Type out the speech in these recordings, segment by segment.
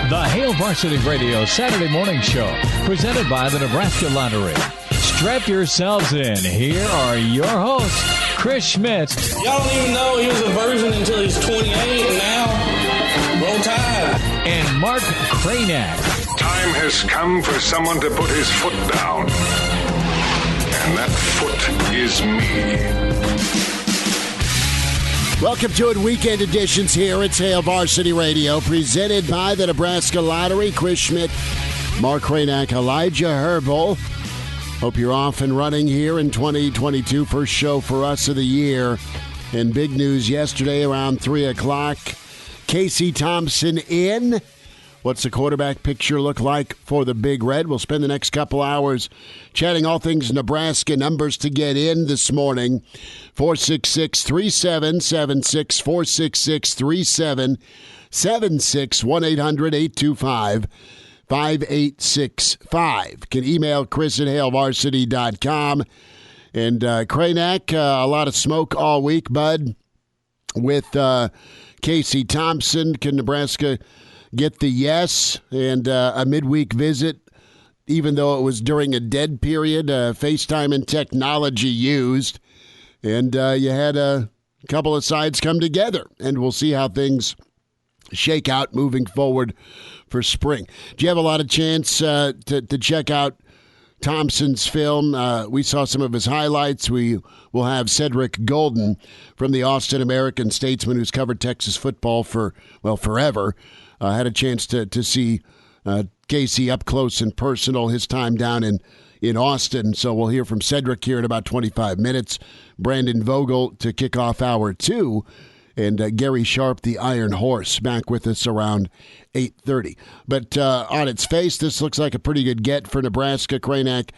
The Hail Varsity Radio Saturday Morning Show, presented by the Nebraska Lottery. Strap yourselves in. Here are your hosts, Chris Schmidt. Y'all don't even know he was a virgin until he's 28, and now, roll tide. And Mark Kraynak. Time has come for someone to put his foot down. And that foot is me. Welcome to it, weekend editions here. It's Hail Varsity Radio, presented by the Nebraska Lottery. Chris Schmidt, Mark Kraynak, Elijah Herbel. Hope you're off and running here in 2022. First show for us of the year. And big news yesterday around 3 o'clock. Casey Thompson in. What's the quarterback picture look like for the Big Red? We'll spend the next couple hours chatting all things Nebraska. Numbers to get in this morning. 466-3776, 466-3776, 1-800-825-5865. Can email Chris at HailVarsity.com. And Kraynak, a lot of smoke all week, bud, with Casey Thompson. Can Nebraska get the yes and a midweek visit, even though it was during a dead period, FaceTime and technology used, and you had a couple of sides come together, and we'll see how things shake out moving forward for spring. Do you have a lot of chance to check out Thompson's film? We saw some of his highlights. We will have Cedric Golden from the Austin American-Statesman, who's covered Texas football for, well, forever. Had a chance to see Casey up close and personal, his time down in Austin. So we'll hear from Cedric here in about 25 minutes. Brandon Vogel to kick off hour 2. And Gary Sharp, the Iron Horse, back with us around 8:30. But on its face, this looks like a pretty good get for Nebraska, Kraynak.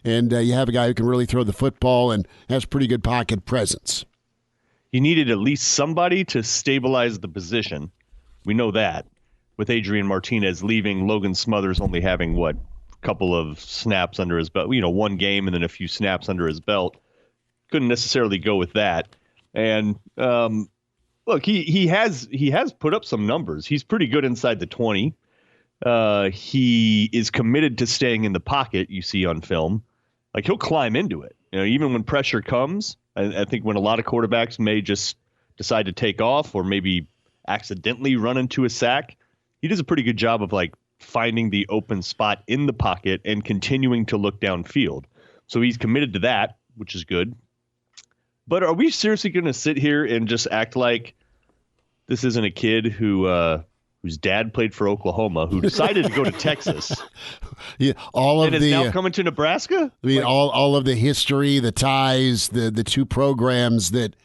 And you have a guy who can really throw the football and has pretty good pocket presence. You needed at least somebody to stabilize the position. We know that. With Adrian Martinez leaving, Logan Smothers only having, a couple of snaps under his belt, one game and then a few snaps under his belt. Couldn't necessarily go with that. And look, he has put up some numbers. He's pretty good inside the 20. He is committed to staying in the pocket, you see on film. Like, he'll climb into it. Even when pressure comes, I think when a lot of quarterbacks may just decide to take off or maybe accidentally run into a sack, he does a pretty good job of finding the open spot in the pocket and continuing to look downfield. So he's committed to that, which is good. But are we seriously going to sit here and just act like this isn't a kid whose dad played for Oklahoma, who decided to go to Texas, is now coming to Nebraska? I mean, all of the history, the ties, the two programs that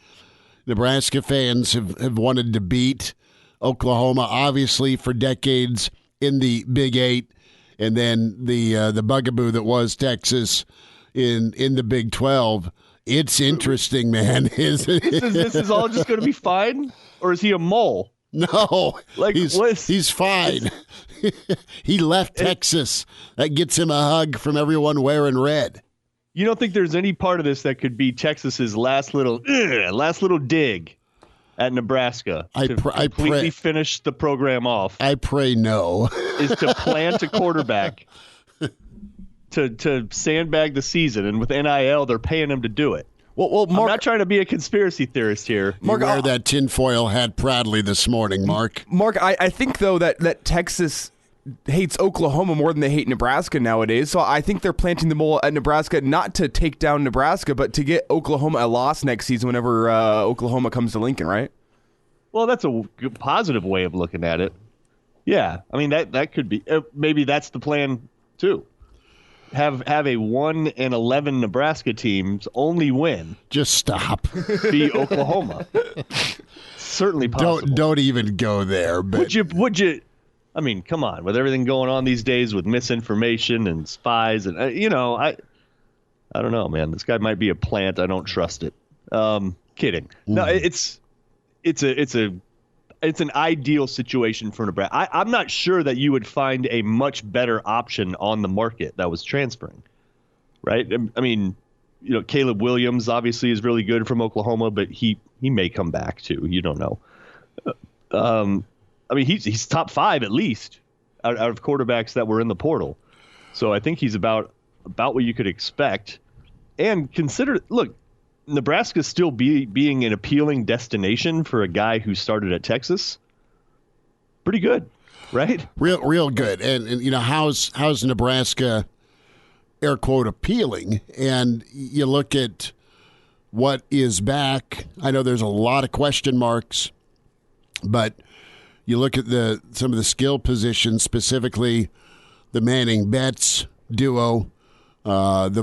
Nebraska fans have wanted to beat. Oklahoma, obviously, for decades in the Big 8, and then the bugaboo that was Texas in the Big 12. It's interesting, man. This is all just going to be fine? Or is he a mole? No, he's fine. He left Texas. That gets him a hug from everyone wearing red. You don't think there's any part of this that could be Texas's last little dig at Nebraska to finish the program off? I pray no. Is to plant a quarterback to sandbag the season, and with NIL, they're paying him to do it. Well, Mark, I'm not trying to be a conspiracy theorist here. Mark, you wear that tinfoil hat proudly this morning, Mark. Mark, I think, though, that Texas hates Oklahoma more than they hate Nebraska nowadays. So I think they're planting the mole at Nebraska not to take down Nebraska, but to get Oklahoma a loss next season whenever Oklahoma comes to Lincoln, right? Well, that's a good, positive way of looking at it. Yeah, I mean, that could be. Maybe that's the plan, too. Have a 1-11 Nebraska team's only win. Just stop. Be Oklahoma. Certainly possible. Don't even go there. But Would you? I mean, come on. With everything going on these days with misinformation and spies, and I don't know, man. This guy might be a plant. I don't trust it. Kidding. No, it's an ideal situation for Nebraska. I'm not sure that you would find a much better option on the market that was transferring, right? I mean, Caleb Williams obviously is really good from Oklahoma, but he may come back too. You don't know. I mean, he's top 5 at least out of quarterbacks that were in the portal. So I think he's about what you could expect. And look, Nebraska still being an appealing destination for a guy who started at Texas. Pretty good, right? Real good. And how's Nebraska, air quote, appealing? And you look at what is back. I know there's a lot of question marks, but you look at some of the skill positions, specifically the Manning-Betts duo, the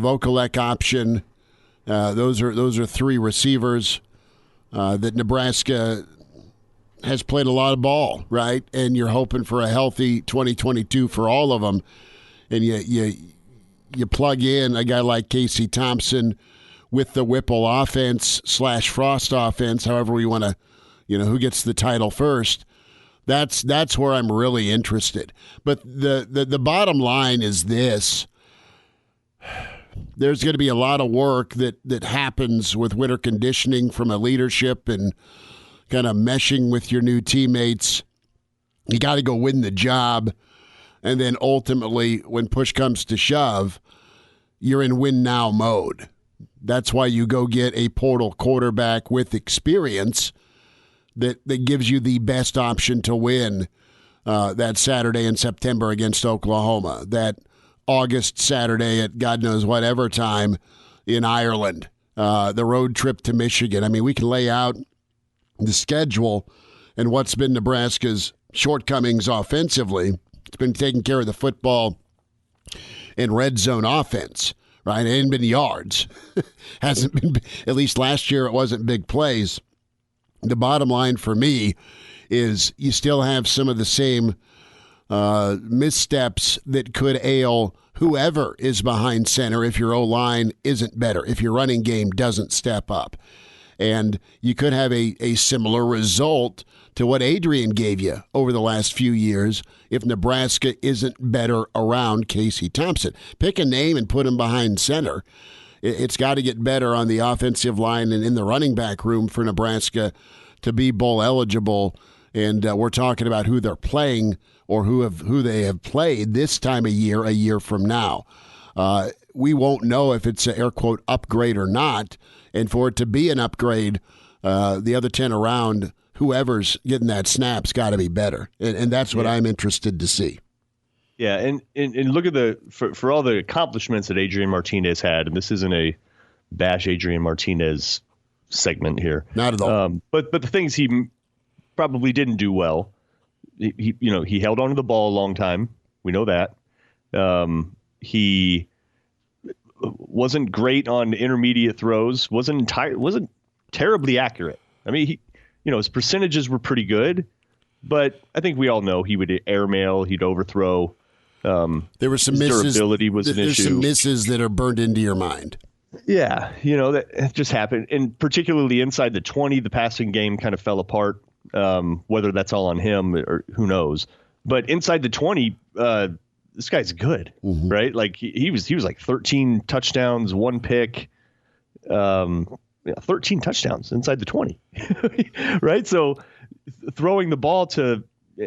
Vokalek option. Those are three receivers that Nebraska has played a lot of ball, right? And you're hoping for a healthy 2022 for all of them. And you plug in a guy like Casey Thompson with the Whipple offense / Frost offense, however we want to, who gets the title first. That's where I'm really interested. But the bottom line is this. There's going to be a lot of work that happens with winter conditioning from a leadership and kind of meshing with your new teammates. You got to go win the job. And then ultimately, when push comes to shove, you're in win now mode. That's why you go get a portal quarterback with experience that gives you the best option to win that Saturday in September against Oklahoma, that August Saturday at God knows whatever time in Ireland, the road trip to Michigan. I mean, we can lay out the schedule and what's been Nebraska's shortcomings offensively. It's been taking care of the football and red zone offense, right? It ain't been yards. Hasn't been, at least last year, it wasn't big plays. The bottom line for me is you still have some of the same missteps that could ail whoever is behind center if your O-line isn't better, if your running game doesn't step up. And you could have a similar result to what Adrian gave you over the last few years if Nebraska isn't better around Casey Thompson. Pick a name and put him behind center. It's got to get better on the offensive line and in the running back room for Nebraska to be bowl eligible. And we're talking about who they're playing or who they have played this time of year, a year from now. We won't know if it's an air quote upgrade or not. And for it to be an upgrade, the other 10 around, whoever's getting that snap's got to be better. And that's what I'm interested to see. Yeah, and look at for all the accomplishments that Adrian Martinez had, and this isn't a bash Adrian Martinez segment here. Not at all. But the things he probably didn't do well, he held on to the ball a long time. We know that. He wasn't great on intermediate throws. Wasn't terribly accurate. I mean, his percentages were pretty good, but I think we all know he would airmail, he'd overthrow. There were some misses. Durability was an issue. There's some misses that are burned into your mind. Yeah, that just happened. And particularly inside the 20, the passing game kind of fell apart. Whether that's all on him or who knows. But inside the 20, this guy's good, right? Like he was like 13 touchdowns, 1 pick, 13 touchdowns inside the 20, right? So throwing the ball to,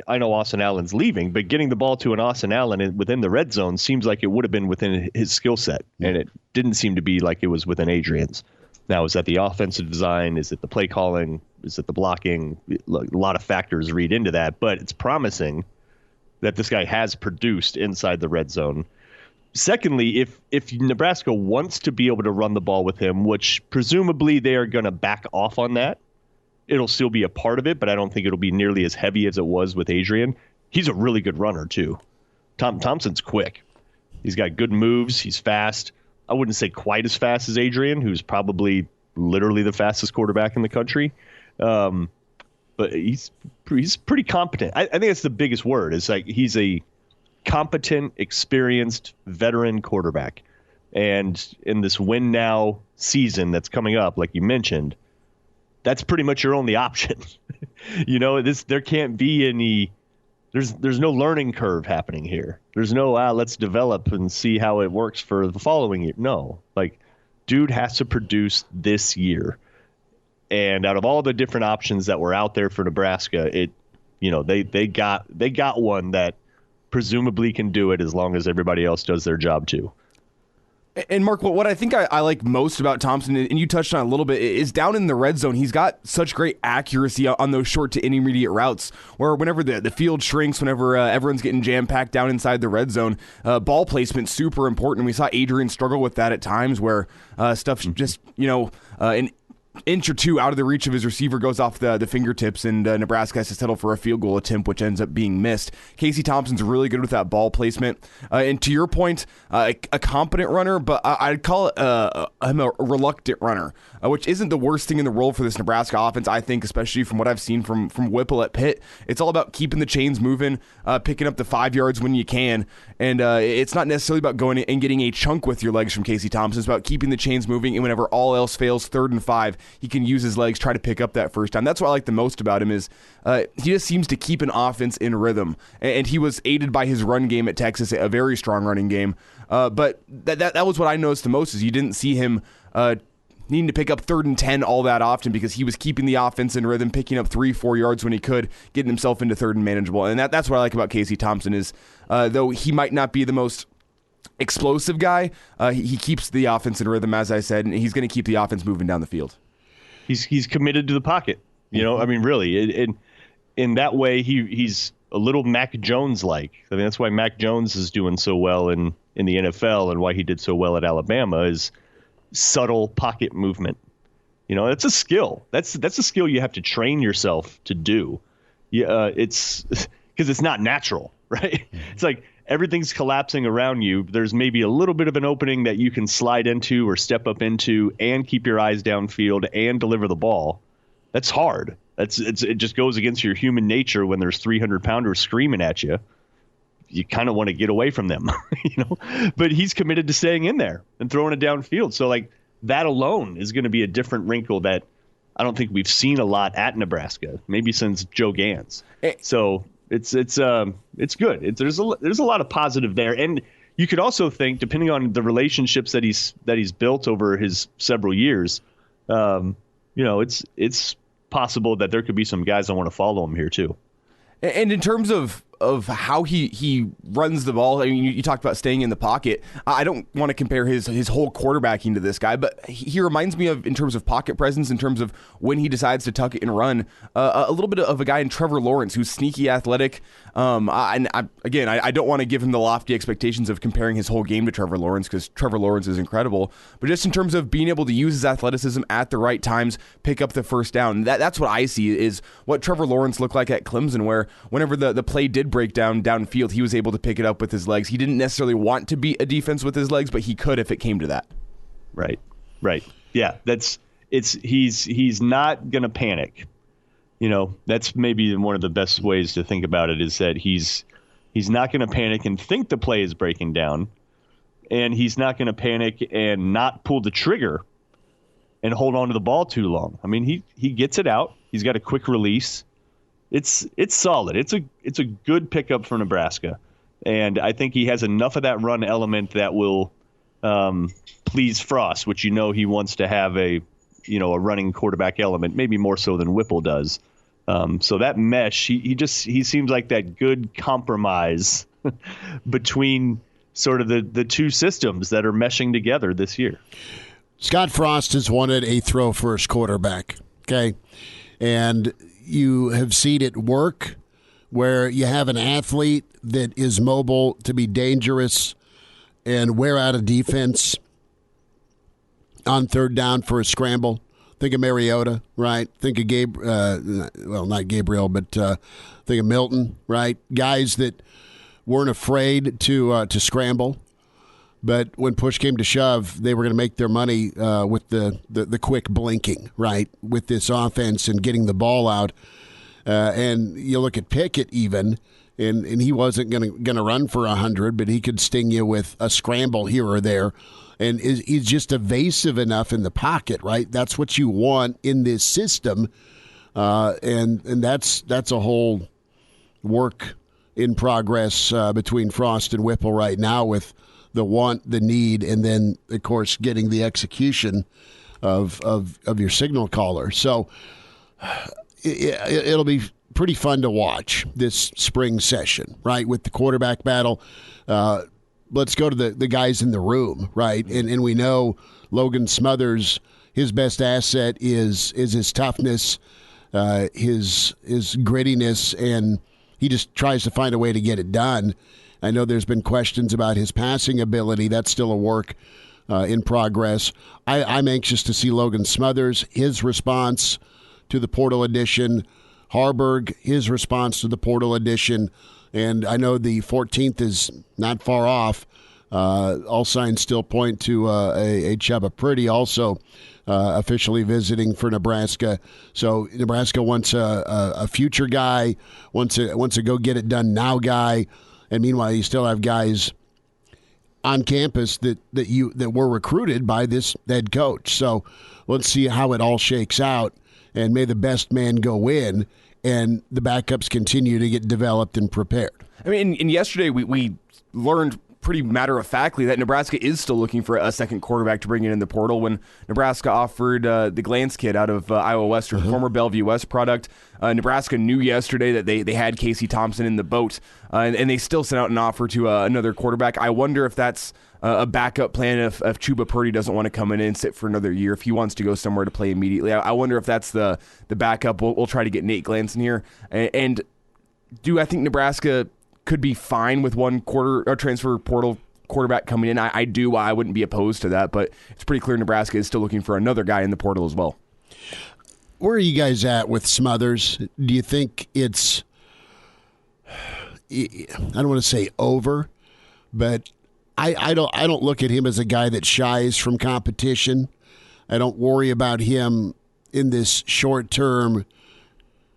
I know Austin Allen's leaving, but getting the ball to an Austin Allen within the red zone seems like it would have been within his skill set, and it didn't seem to be like it was within Adrian's. Now, is that the offensive design? Is it the play calling? Is it the blocking? A lot of factors read into that, but it's promising that this guy has produced inside the red zone. Secondly, if Nebraska wants to be able to run the ball with him, which presumably they are going to back off on that, it'll still be a part of it, but I don't think it'll be nearly as heavy as it was with Adrian. He's a really good runner, too. Thompson's quick. He's got good moves. He's fast. I wouldn't say quite as fast as Adrian, who's probably literally the fastest quarterback in the country. But he's pretty competent. I think that's the biggest word. It's like he's a competent, experienced, veteran quarterback. And in this win now season that's coming up, like you mentioned, that's pretty much your only option. There can't be any. There's no learning curve happening here. There's no let's develop and see how it works for the following year. No, like dude has to produce this year. And out of all the different options that were out there for Nebraska, they got one that presumably can do it as long as everybody else does their job too. And Mark, what I think I like most about Thompson, and you touched on it a little bit, is down in the red zone. He's got such great accuracy on those short to intermediate routes, where whenever the field shrinks, whenever everyone's getting jam-packed down inside the red zone, ball placement's super important. We saw Adrian struggle with that at times where stuff just, an inch or two out of the reach of his receiver goes off the fingertips, and Nebraska has to settle for a field goal attempt, which ends up being missed. Casey Thompson's really good with that ball placement. And to your point, a competent runner, but I'd call it him a reluctant runner, which isn't the worst thing in the world for this Nebraska offense, I think, especially from what I've seen from Whipple at Pitt. It's all about keeping the chains moving, picking up the 5 yards when you can, and it's not necessarily about going and getting a chunk with your legs from Casey Thompson. It's about keeping the chains moving, and whenever all else fails, 3rd and 5, he can use his legs, try to pick up that first down. That's what I like the most about him is he just seems to keep an offense in rhythm. And he was aided by his run game at Texas, a very strong running game. But that was what I noticed the most is you didn't see him needing to pick up 3rd and 10 all that often because he was keeping the offense in rhythm, picking up 3-4 yards when he could, getting himself into 3rd and manageable. And that's what I like about Casey Thompson is though he might not be the most explosive guy, he keeps the offense in rhythm, as I said, and he's going to keep the offense moving down the field. He's committed to the pocket. I mean, really, in that way, he's a little Mac Jones-like. I mean, that's why Mac Jones is doing so well in the NFL and why he did so well at Alabama is subtle pocket movement. It's a skill. That's a skill you have to train yourself to do. It's because it's not natural, right? It's like everything's collapsing around you. There's maybe a little bit of an opening that you can slide into or step up into and keep your eyes downfield and deliver the ball. That's hard. It just goes against your human nature when there's 300-pounders screaming at you. You kind of want to get away from them, But he's committed to staying in there and throwing it downfield. So, that alone is going to be a different wrinkle that I don't think we've seen a lot at Nebraska, maybe since Joe Gans. So it's good. There's a lot of positive there, and you could also think, depending on the relationships that he's built over his several years, it's possible that there could be some guys that want to follow him here too. And in terms of how he runs the ball, I mean, you talked about staying in the pocket. I don't want to compare his whole quarterbacking to this guy, but he reminds me of, in terms of pocket presence, in terms of when he decides to tuck it and run, a little bit of a guy in Trevor Lawrence who's sneaky athletic. I don't want to give him the lofty expectations of comparing his whole game to Trevor Lawrence because Trevor Lawrence is incredible, but just in terms of being able to use his athleticism at the right times, pick up the first down. That's what I see is what Trevor Lawrence looked like at Clemson, where whenever the play did break down downfield, he was able to pick it up with his legs. He didn't necessarily want to beat a defense with his legs, but he could if it came to that. Right. Yeah, he's not going to panic. That's maybe one of the best ways to think about it is that he's not going to panic and think the play is breaking down, and he's not going to panic and not pull the trigger and hold on to the ball too long. I mean, he gets it out. He's got a quick release. It's solid. It's a good pickup for Nebraska, and I think he has enough of that run element that will please Frost, which he wants to have a running quarterback element, maybe more so than Whipple does. So that mesh, he seems like that good compromise between sort of the two systems that are meshing together this year. Scott Frost has wanted a throw-first quarterback, okay? And you have seen it work where you have an athlete that is mobile to be dangerous and wear out a defense on 3rd down for a scramble. Think of Mariota, right? Think of not Gabriel, but think of Milton, right? Guys that weren't afraid to scramble, but when push came to shove, they were going to make their money with the quick blinking, right? With this offense and getting the ball out. And you look at Pickett even, and he wasn't going to run for 100, but he could sting you with a scramble here or there. And he's just evasive enough in the pocket, right? That's what you want in this system, and that's a whole work in progress between Frost and Whipple right now with the want, the need, and then of course getting the execution of your signal caller. So it'll be pretty fun to watch this spring session, right, with the quarterback battle. Let's go to the guys in the room, right? And we know Logan Smothers, his best asset is his toughness, his grittiness, and he just tries to find a way to get it done. I know there's been questions about his passing ability. That's still a work in progress. I'm anxious to see Logan Smothers, his response to the portal addition, Hoiberg, his response to the portal addition, and I know the 14th is not far off. All signs still point to a Chubba Purdy also officially visiting for Nebraska. So Nebraska wants a future guy, wants a go get it done now guy, and meanwhile you still have guys on campus that were recruited by this head coach. So let's see how it all shakes out, and may the best man go in, and the backups continue to get developed and prepared. I mean, and yesterday we learned pretty matter-of-factly that Nebraska is still looking for a second quarterback to bring in the portal when Nebraska offered the Glantz kid out of Iowa Western, former Bellevue West product. Nebraska knew yesterday that they had Casey Thompson in the boat, and they still sent out an offer to another quarterback. I wonder if that's a backup plan if Chubba Purdy doesn't want to come in and sit for another year, if he wants to go somewhere to play immediately. I wonder if that's the backup. We'll try to get Nate Glantz in here. And do I think Nebraska could be fine with one transfer portal quarterback coming in? I do. I wouldn't be opposed to that, but it's pretty clear Nebraska is still looking for another guy in the portal as well. Where are you guys at with Smothers? Do you think it's, I don't want to say over, but I don't look at him as a guy that shies from competition. I don't worry about him in this short term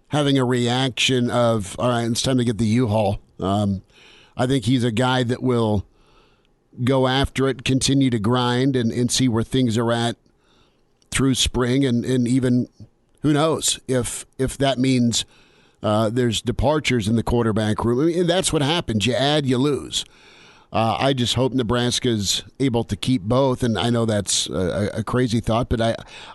having a reaction of, all right, it's time to get the U-Haul. I think he's a guy that will go after it, continue to grind, and see where things are at through spring, and even, who knows, if that means there's departures in the quarterback room. I mean, that's what happens. You add, you lose. I just hope Nebraska's able to keep both, and I know that's a crazy thought, but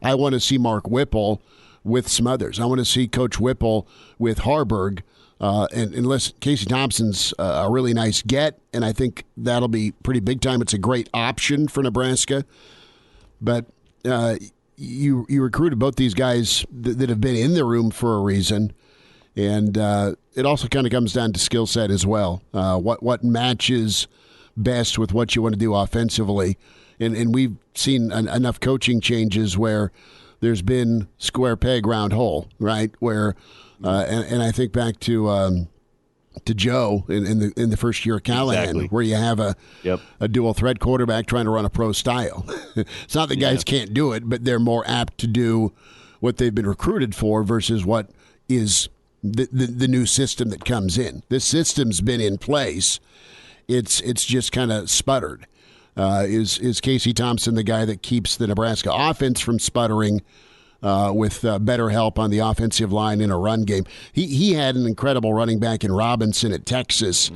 I want to see Mark Whipple with Smothers. I want to see Coach Whipple with Hoiberg. And unless Casey Thompson's a really nice get, and I think that'll be pretty big time. It's a great option for Nebraska. But you recruited both these guys that have been in the room for a reason, and it also kind of comes down to skill set as well. What matches best with what you want to do offensively, and we've seen enough coaching changes where there's been square peg round hole, right? Where and I think back to Joe in the first year of Callahan, exactly, where you have a dual threat quarterback trying to run a pro style. It's not that guys can't do it, but they're more apt to do what they've been recruited for versus what is the new system that comes in. This system's been in place. It's just kind of sputtered. Is Casey Thompson the guy that keeps the Nebraska offense from sputtering with better help on the offensive line in a run game? He had an incredible running back in Robinson at Texas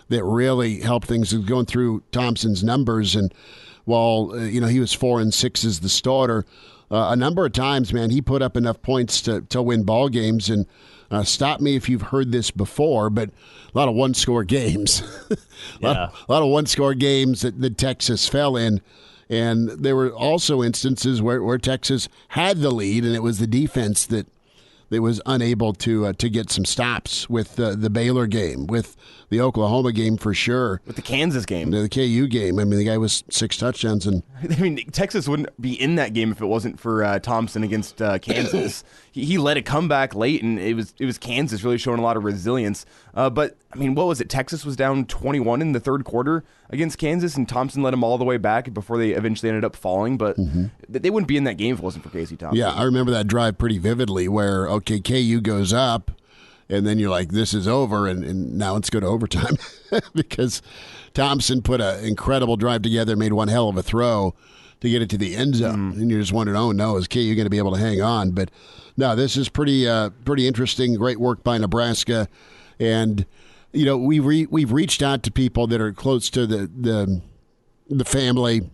that really helped things. Going through Thompson's numbers, and while he was 4-6 as the starter, a number of times, man, he put up enough points to win ball games. And stop me if you've heard this before, but a lot of one-score games. a lot of one-score games that Texas fell in. And there were also instances where Texas had the lead, and it was the defense that was unable to get some stops, with the Baylor game, with the Oklahoma game for sure. With the Kansas game. The KU game. I mean, the guy was 6 touchdowns. And I mean, Texas wouldn't be in that game if it wasn't for Thompson against Kansas. He led a comeback late, and it was Kansas really showing a lot of resilience. But, I mean, what was it? Texas was down 21 in the third quarter against Kansas, and Thompson led them all the way back before they eventually ended up falling. But they wouldn't be in that game if it wasn't for Casey Thompson. Yeah, I remember that drive pretty vividly where, okay, KU goes up, and then you're like, this is over, and now let's go to overtime because Thompson put an incredible drive together, made one hell of a throw to get it to the end zone. And you're just wondering, oh, no, is KU going to be able to hang on? But, no, this is pretty interesting. Great work by Nebraska. And, we've reached out to people that are close to the family.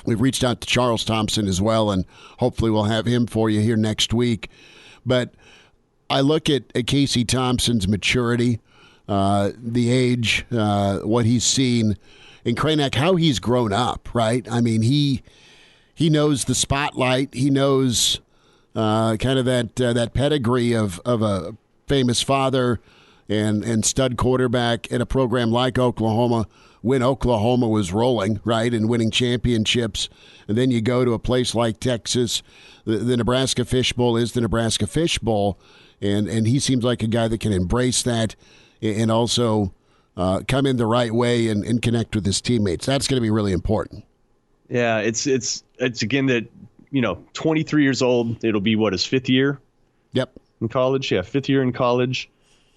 We've reached out to Charles Thompson as well, and hopefully we'll have him for you here next week. But I look at Casey Thompson's maturity, the age, what he's seen, and Kraynak, how he's grown up, right? I mean, he knows the spotlight. He knows kind of that pedigree of a famous father and stud quarterback at a program like Oklahoma when Oklahoma was rolling, right, and winning championships. And then you go to a place like Texas. The Nebraska Fishbowl is the Nebraska Fishbowl, and he seems like a guy that can embrace that and also come in the right way and connect with his teammates. That's going to be really important. Yeah, it's again that, 23 years old. It'll be his fifth year? Yep. In college? Yeah, fifth year in college.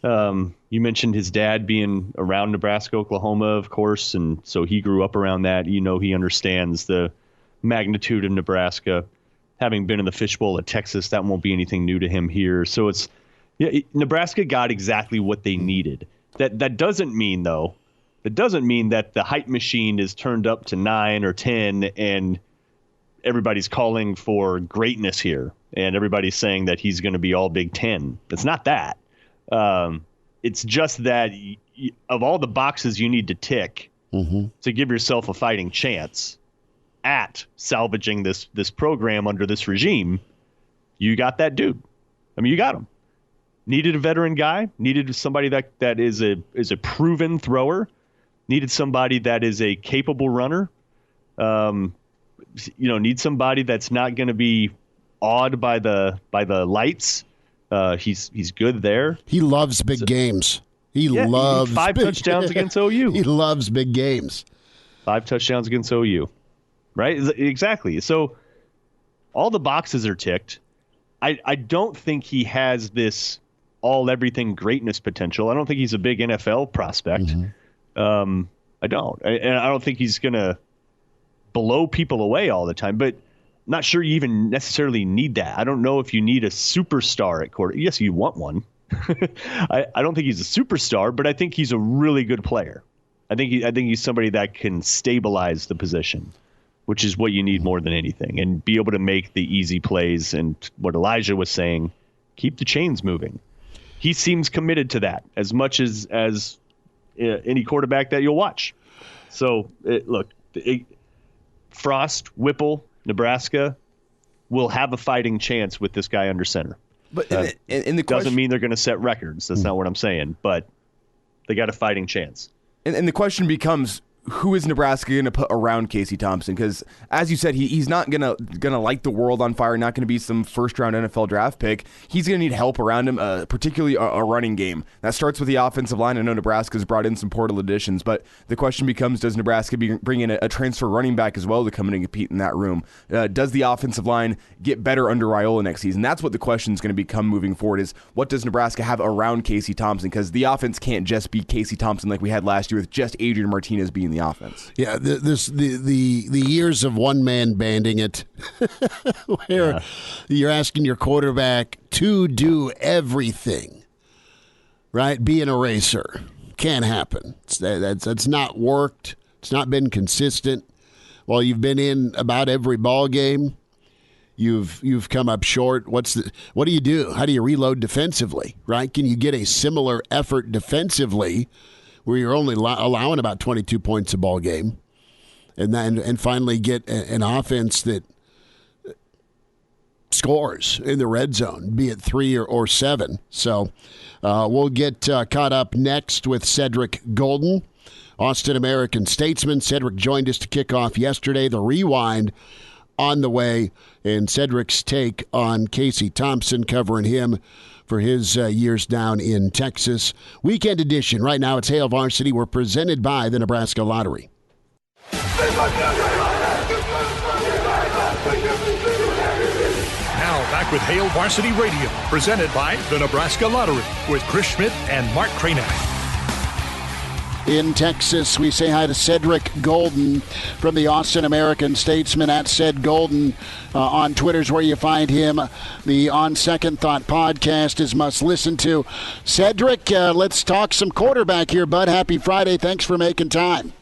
You mentioned his dad being around Nebraska, Oklahoma, of course, and so he grew up around that. He understands the magnitude of Nebraska. Having been in the Fishbowl at Texas, that won't be anything new to him here. So Nebraska got exactly what they needed. That doesn't mean, though, that the hype machine is turned up to 9 or 10 and everybody's calling for greatness here and everybody's saying that he's going to be all Big Ten. It's not that. It's just that of all the boxes you need to tick to give yourself a fighting chance at salvaging this program under this regime, you got that dude. I mean, you got him. Needed a veteran guy. Needed somebody that is a proven thrower. Needed somebody that is a capable runner. Need somebody that's not going to be awed by the lights. He's good there. He loves big games. He loves 5 touchdowns against OU. He loves big games. 5 touchdowns against OU. Right? Exactly. So all the boxes are ticked. I don't think he has this everything greatness potential. I don't think he's a big NFL prospect. I don't. And I don't think he's going to blow people away all the time. But not sure you even necessarily need that. I don't know if you need a superstar at quarter. Yes, you want one. I don't think he's a superstar, but I think he's a really good player. I think he's somebody that can stabilize the position, which is what you need more than anything, and be able to make the easy plays. And what Elijah was saying, keep the chains moving. He seems committed to that as much as any quarterback that you'll watch. So Frost, Whipple, Nebraska will have a fighting chance with this guy under center. But in the doesn't mean they're going to set records. That's not what I'm saying. But they got a fighting chance. And the question becomes, who is Nebraska going to put around Casey Thompson? Because, as you said, he's not gonna light the world on fire, not going to be some first-round NFL draft pick. He's going to need help around him, particularly a running game. That starts with the offensive line. I know Nebraska's brought in some portal additions, but the question becomes, does Nebraska bring in a transfer running back as well to come in and compete in that room? Does the offensive line get better under Raiola next season? That's what the question is going to become moving forward, is what does Nebraska have around Casey Thompson? Because the offense can't just be Casey Thompson like we had last year with just Adrian Martinez being the offense. Yeah, the years of one man banding it, where you're asking your quarterback to do everything, right? Be an eraser. Can't happen. That's not worked. It's not been consistent. While you've been in about every ball game, you've come up short. What do you do? How do you reload defensively? Right? Can you get a similar effort defensively, where you're only allowing about 22 points a ball game, and finally get an offense that scores in the red zone, be it 3 or 7. So we'll get caught up next with Cedric Golden, Austin American-Statesman. Cedric joined us to kick off yesterday. The Rewind on the way, and Cedric's take on Casey Thompson, covering him for his years down in Texas. Weekend edition. Right now it's Hail Varsity. We're presented by the Nebraska Lottery. Now back with Hail Varsity Radio, presented by the Nebraska Lottery, with Chris Schmidt and Mark Kraynak. In Texas, we say hi to Cedric Golden from the Austin American-Statesman, at Ced Golden on Twitter's where you find him. The On Second Thought podcast is must listen to. Cedric, let's talk some quarterback here, bud. Happy Friday. Thanks for making time.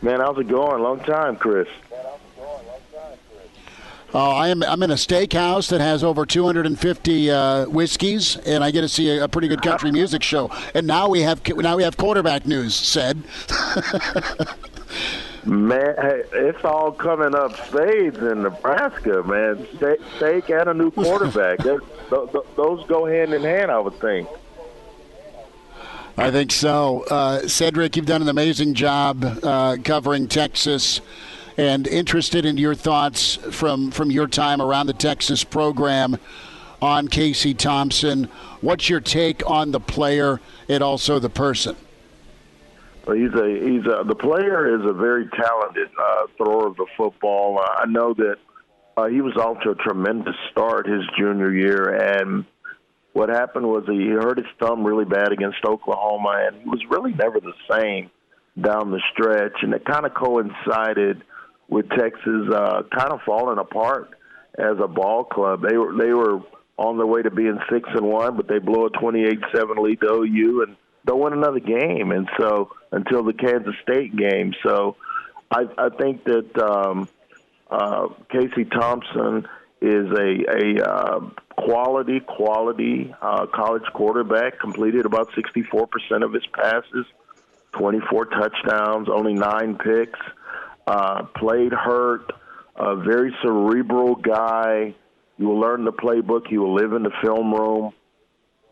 Man, how's it going? Long time, Chris. I'm in a steakhouse that has over 250 whiskeys, and I get to see a pretty good country music show. And now we have quarterback news. Said, man, hey, it's all coming up spades in Nebraska, man. Steak and a new quarterback. Those go hand in hand, I would think. I think so. Cedric, you've done an amazing job covering Texas. And interested in your thoughts from your time around the Texas program on Casey Thompson. What's your take on the player and also the person? Well, the player is a very talented thrower of the football. I know that he was off to a tremendous start his junior year, and what happened was he hurt his thumb really bad against Oklahoma, and he was really never the same down the stretch, and it kind of coincided with Texas kind of falling apart as a ball club. They were on their way to being 6-1, but they blew a 28-7 lead to OU and don't win another game. And so until the Kansas State game, so I think that Casey Thompson is a quality college quarterback. Completed about 64% of his passes, 24 touchdowns, only 9 picks. Played hurt, a very cerebral guy. You will learn the playbook. You will live in the film room.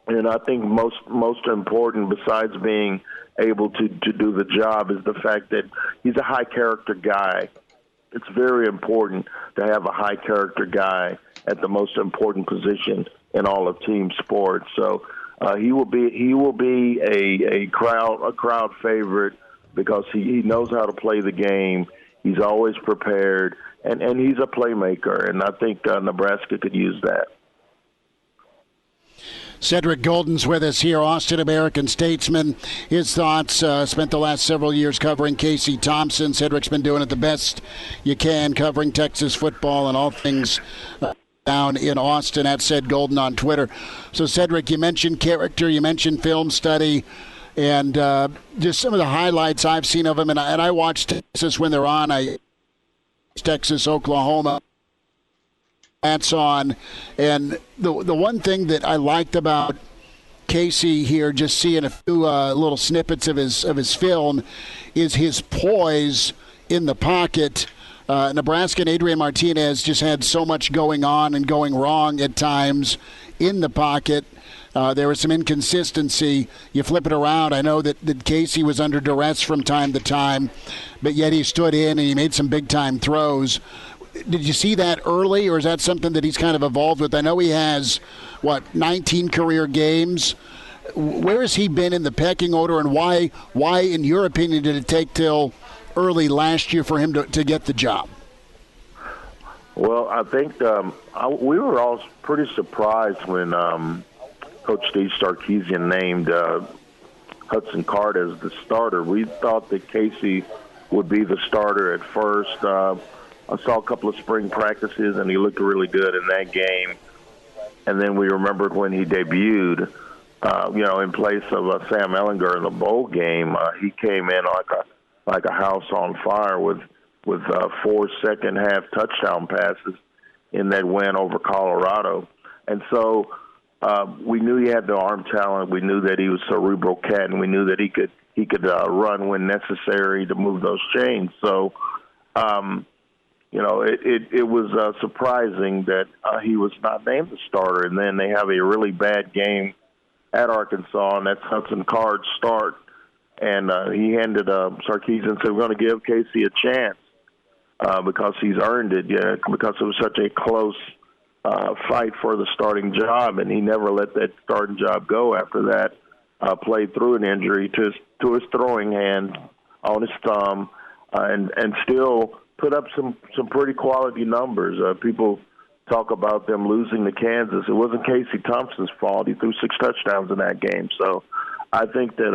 And I think most important, besides being able to do the job, is the fact that he's a high-character guy. It's very important to have a high-character guy at the most important position in all of team sports. So he will be a crowd favorite because he knows how to play the game. He's always prepared, and he's a playmaker, and I think Nebraska could use that. Cedric Golden's with us here, Austin American statesman. His thoughts, spent the last several years covering Casey Thompson. Cedric's been doing it the best you can, covering Texas football and all things down in Austin, at Ced Golden on Twitter. So, Cedric, you mentioned character, you mentioned film study, and just some of the highlights I've seen of him, and I watch Texas when they're on. Texas, Oklahoma, that's on. And the one thing that I liked about Casey here, just seeing a few little snippets of his film, is his poise in the pocket. Nebraska and Adrian Martinez just had so much going on and going wrong at times in the pocket. There was some inconsistency. You flip it around. I know that Casey was under duress from time to time, but yet he stood in and he made some big-time throws. Did you see that early, or is that something that he's kind of evolved with? I know he has, 19 career games. Where has he been in the pecking order, and why in your opinion, did it take till early last year for him to get the job? Well, I think we were all pretty surprised when Coach Steve Sarkisian named Hudson Card as the starter. We thought that Casey would be the starter at first. I saw a couple of spring practices, and he looked really good in that game. And then we remembered when he debuted, in place of Sam Ehlinger in the bowl game. He came in like a house on fire with 4 second-half touchdown passes in that win over Colorado. And so we knew he had the arm talent. We knew that he was a cerebral cat, and we knew that he could run when necessary to move those chains. So, it was surprising that he was not named the starter. And then they have a really bad game at Arkansas, and that's Hudson Card's start. And he handed Sarkisian and said, "We're going to give Casey a chance because he's earned it, because it was such a close fight for the starting job." And he never let that starting job go after that. Played through an injury to his throwing hand on his thumb, and still put up some pretty quality numbers. People talk about them losing to Kansas. It wasn't Casey Thompson's fault. He threw 6 touchdowns in that game. So I think that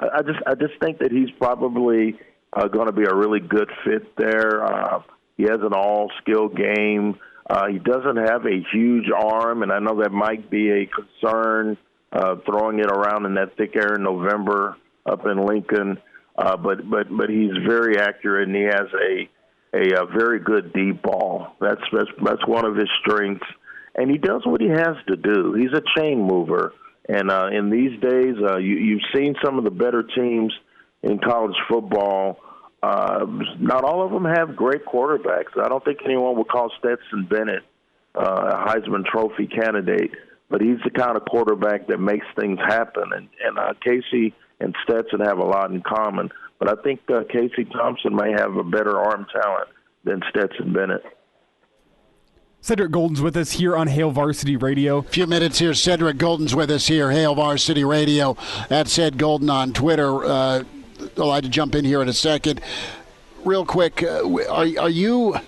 I just think that he's probably going to be a really good fit there. He has an all-skill game. He doesn't have a huge arm, and I know that might be a concern throwing it around in that thick air in November up in Lincoln. But he's very accurate, and he has a very good deep ball. That's one of his strengths, and he does what he has to do. He's a chain mover, and in these days, you've seen some of the better teams in college football. Not all of them have great quarterbacks. I don't think anyone would call Stetson Bennett a Heisman Trophy candidate, but he's the kind of quarterback that makes things happen. And Casey and Stetson have a lot in common. But I think Casey Thompson may have a better arm talent than Stetson Bennett. Cedric Golden's with us here on Hail Varsity Radio. A few minutes here. Cedric Golden's with us here, Hail Varsity Radio. That's Ced Golden on Twitter. I'd like to jump in here in a second. Real quick, are you –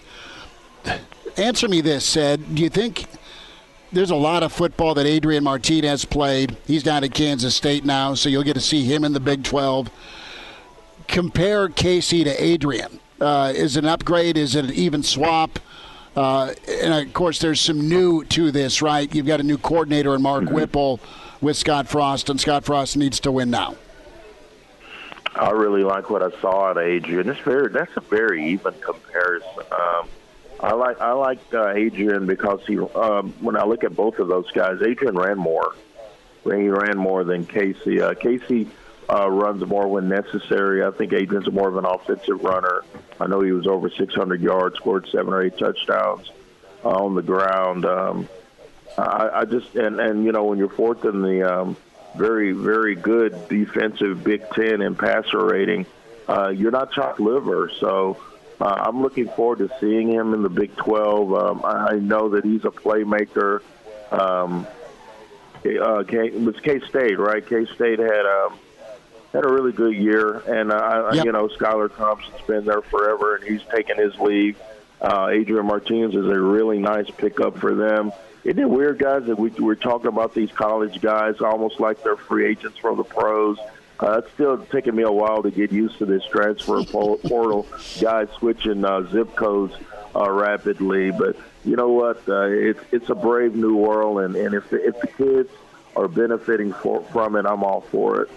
answer me this, Ced. Do you think there's a lot of football that Adrian Martinez played? He's down at Kansas State now, so you'll get to see him in the Big 12. Compare Casey to Adrian. Is it an upgrade? Is it an even swap? And, of course, there's some new to this, right? You've got a new coordinator in Mark Whipple with Scott Frost, and Scott Frost needs to win now. I really like what I saw out of Adrian. That's a very even comparison. I like Adrian because when I look at both of those guys, Adrian ran more. He ran more than Casey. Casey runs more when necessary. I think Adrian's more of an offensive runner. I know he was over 600 yards, scored 7 or 8 touchdowns on the ground. I just and you know, when you're fourth in the very, very good defensive Big Ten in passer rating, you're not chopped liver. So I'm looking forward to seeing him in the Big 12. I know that he's a playmaker. It was K-State, right? K-State had a really good year, and you know, Skylar Thompson's been there forever, and he's taken his leave. Adrian Martinez is a really nice pickup for them. Isn't it weird, guys, that we're talking about these college guys almost like they're free agents from the pros? It's still taking me a while to get used to this transfer portal, guys switching zip codes rapidly. But you know what? It's a brave new world, and if the kids are benefiting from it, I'm all for it.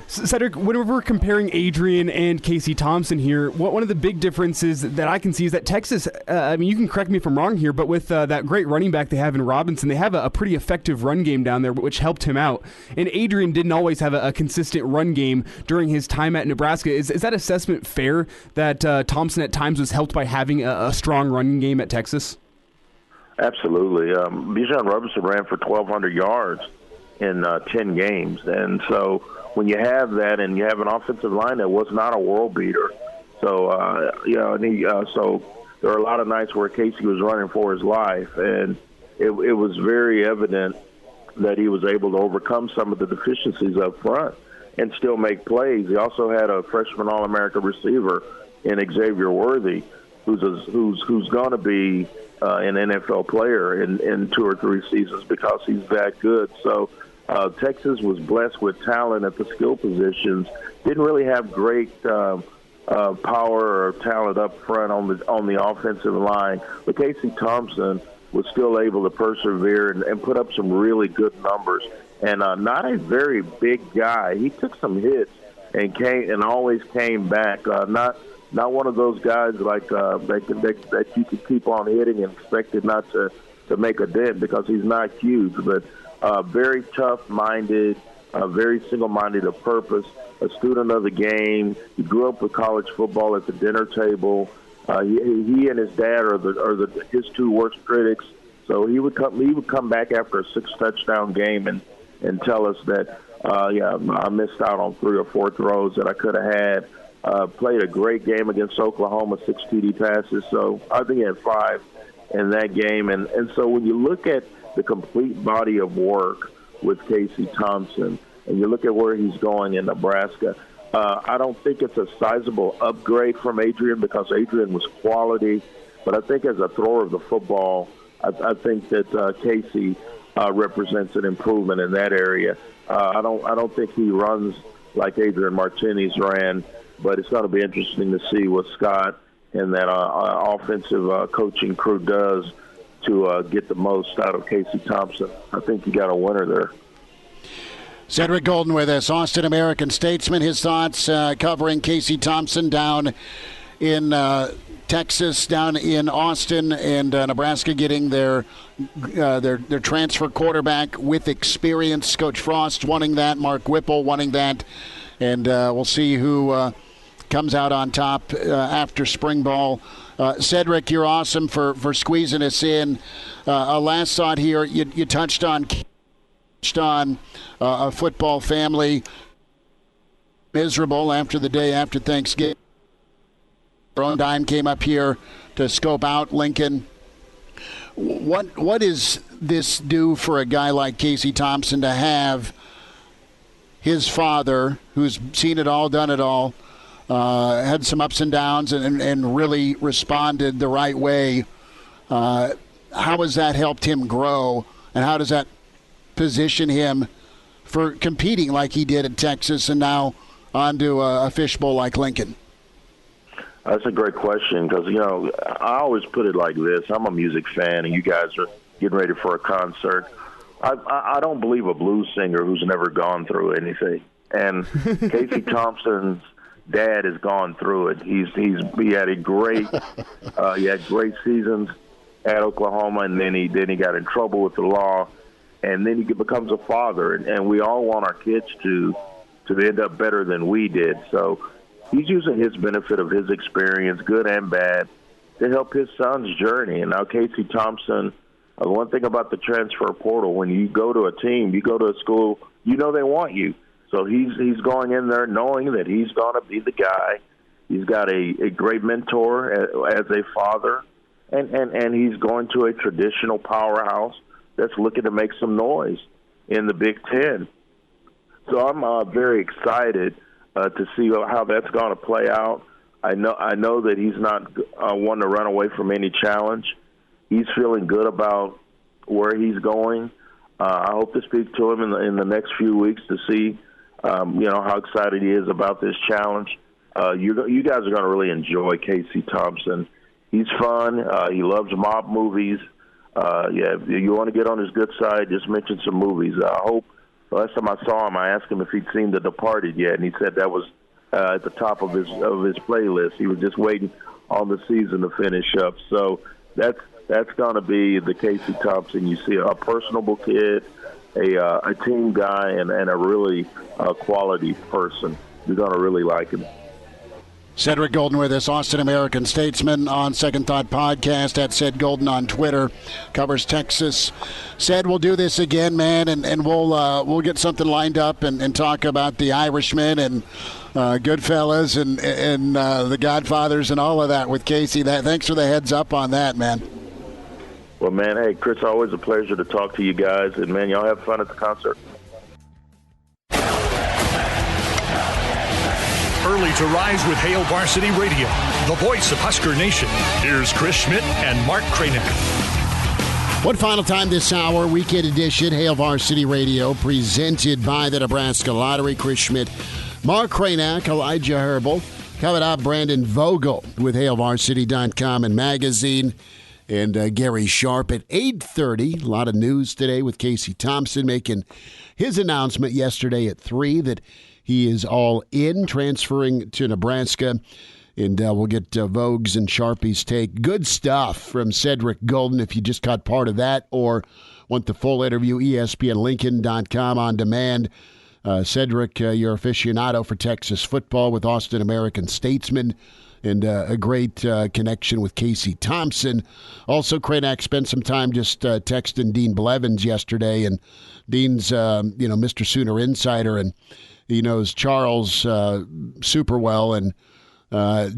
Cedric, whenever we're comparing Adrian and Casey Thompson here, one of the big differences that I can see is that Texas, I mean, you can correct me if I'm wrong here, but with that great running back they have in Robinson, they have a pretty effective run game down there, which helped him out. And Adrian didn't always have a consistent run game during his time at Nebraska. Is that assessment fair that Thompson at times was helped by having a strong running game at Texas? Absolutely. Bijan Robinson ran for 1,200 yards in 10 games. And so when you have that and you have an offensive line that was not a world beater, so so there are a lot of nights where Casey was running for his life, and it was very evident that he was able to overcome some of the deficiencies up front and still make plays. He also had a freshman All-America receiver in Xavier Worthy, who's going to be an NFL player in 2 or 3 seasons because he's that good. So Texas was blessed with talent at the skill positions. Didn't really have great power or talent up front on the offensive line. But Casey Thompson was still able to persevere and put up some really good numbers. And not a very big guy. He took some hits and always came back. Not one of those guys like that you could keep on hitting and expect it not to make a dent because he's not huge, but very tough-minded, very single-minded of purpose, a student of the game. He grew up with college football at the dinner table. He and his dad are his 2 worst critics. So he would come back after a 6-touchdown game and tell us that I missed out on 3 or 4 throws that I could have had. Played a great game against Oklahoma, 6 TD passes. So I think he had 5 in that game. And so when you look at the complete body of work with Casey Thompson, and you look at where he's going in Nebraska, I don't think it's a sizable upgrade from Adrian because Adrian was quality, but I think as a thrower of the football, I think that Casey represents an improvement in that area. I don't think he runs like Adrian Martinez ran, but it's going to be interesting to see what Scott and that offensive coaching crew does to get the most out of Casey Thompson. I think you got a winner there. Cedric Golden with us, Austin American Statesman. His thoughts covering Casey Thompson down in Texas, down in Austin, and Nebraska getting their transfer quarterback with experience. Coach Frost wanting that, Mark Whipple wanting that, and we'll see who comes out on top after spring ball. Cedric, you're awesome for squeezing us in. A last thought here, you touched on a football family miserable after the day after Thanksgiving. Your own dime came up here to scope out Lincoln. What does this do for a guy like Casey Thompson to have his father, who's seen it all, done it all, had some ups and downs and really responded the right way? How has that helped him grow, and how does that position him for competing like he did at Texas and now onto a fishbowl like Lincoln? That's a great question because, I always put it like this. I'm a music fan, and you guys are getting ready for a concert. I don't believe a blues singer who's never gone through anything. And Casey Thompson's dad has gone through it. He had great seasons at Oklahoma, and then he got in trouble with the law, and then he becomes a father. And we all want our kids to end up better than we did. So he's using his benefit of his experience, good and bad, to help his son's journey. And now Casey Thompson, one thing about the transfer portal, when you go to a team, you go to a school, they want you. So he's going in there knowing that he's going to be the guy. He's got a great mentor as a father, and he's going to a traditional powerhouse that's looking to make some noise in the Big Ten. So I'm very excited to see how that's going to play out. I know that he's not one to run away from any challenge. He's feeling good about where he's going. I hope to speak to him in the next few weeks to see, how excited he is about this challenge. You guys are going to really enjoy Casey Thompson. He's fun. He loves mob movies. If you want to get on his good side, just mention some movies. I hope. Last time I saw him, I asked him if he'd seen The Departed yet, and he said that was at the top of his playlist. He was just waiting on the season to finish up. So that's going to be the Casey Thompson you see, a personable kid, a team guy, and a really quality person. You're going to really like him. Cedric Golden with us, Austin American Statesman on Second Thought Podcast, at Ced Golden on Twitter, covers Texas. Ced, we'll do this again, man, and we'll get something lined up and talk about The Irishman and Goodfellas and The Godfathers and all of that with Casey. Thanks for the heads up on that, man. Well, man, hey, Chris, always a pleasure to talk to you guys, and, man, y'all have fun at the concert. Early to rise with Hail Varsity Radio, the voice of Husker Nation. Here's Chris Schmidt and Mark Kraynak. One final time this hour, weekend edition, Hail Varsity Radio, presented by the Nebraska Lottery. Chris Schmidt, Mark Kraynak, Elijah Herbel. Coming up, Brandon Vogel with HailVarsity.com and magazine. And Gary Sharp at 8:30. A lot of news today with Casey Thompson making his announcement yesterday at 3 that he is all in, transferring to Nebraska. And we'll get Vogue's and Sharpie's take. Good stuff from Cedric Golden. If you just caught part of that or want the full interview, ESPNLincoln.com on demand. Cedric, your aficionado for Texas football with Austin American Statesman, and a great connection with Casey Thompson. Also, Kraynak spent some time just texting Dean Blevins yesterday, and Dean's, Mr. Sooner Insider, and he knows Charles super well, and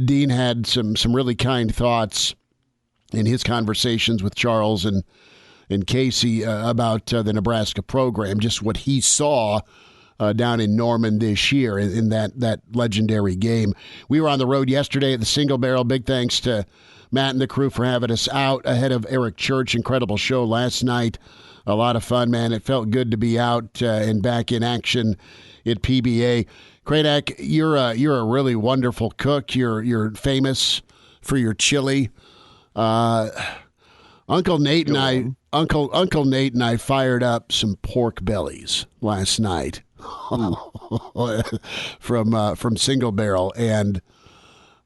Dean had some really kind thoughts in his conversations with Charles and Casey about the Nebraska program, just what he saw down in Norman this year in that legendary game. We were on the road yesterday at the Single Barrel. Big thanks to Matt and the crew for having us out ahead of Eric Church. Incredible show last night. A lot of fun, man. It felt good to be out and back in action at PBA. Kraynak, you're a really wonderful cook. You're famous for your chili. Uncle Nate and I fired up some pork bellies last night from Single Barrel, and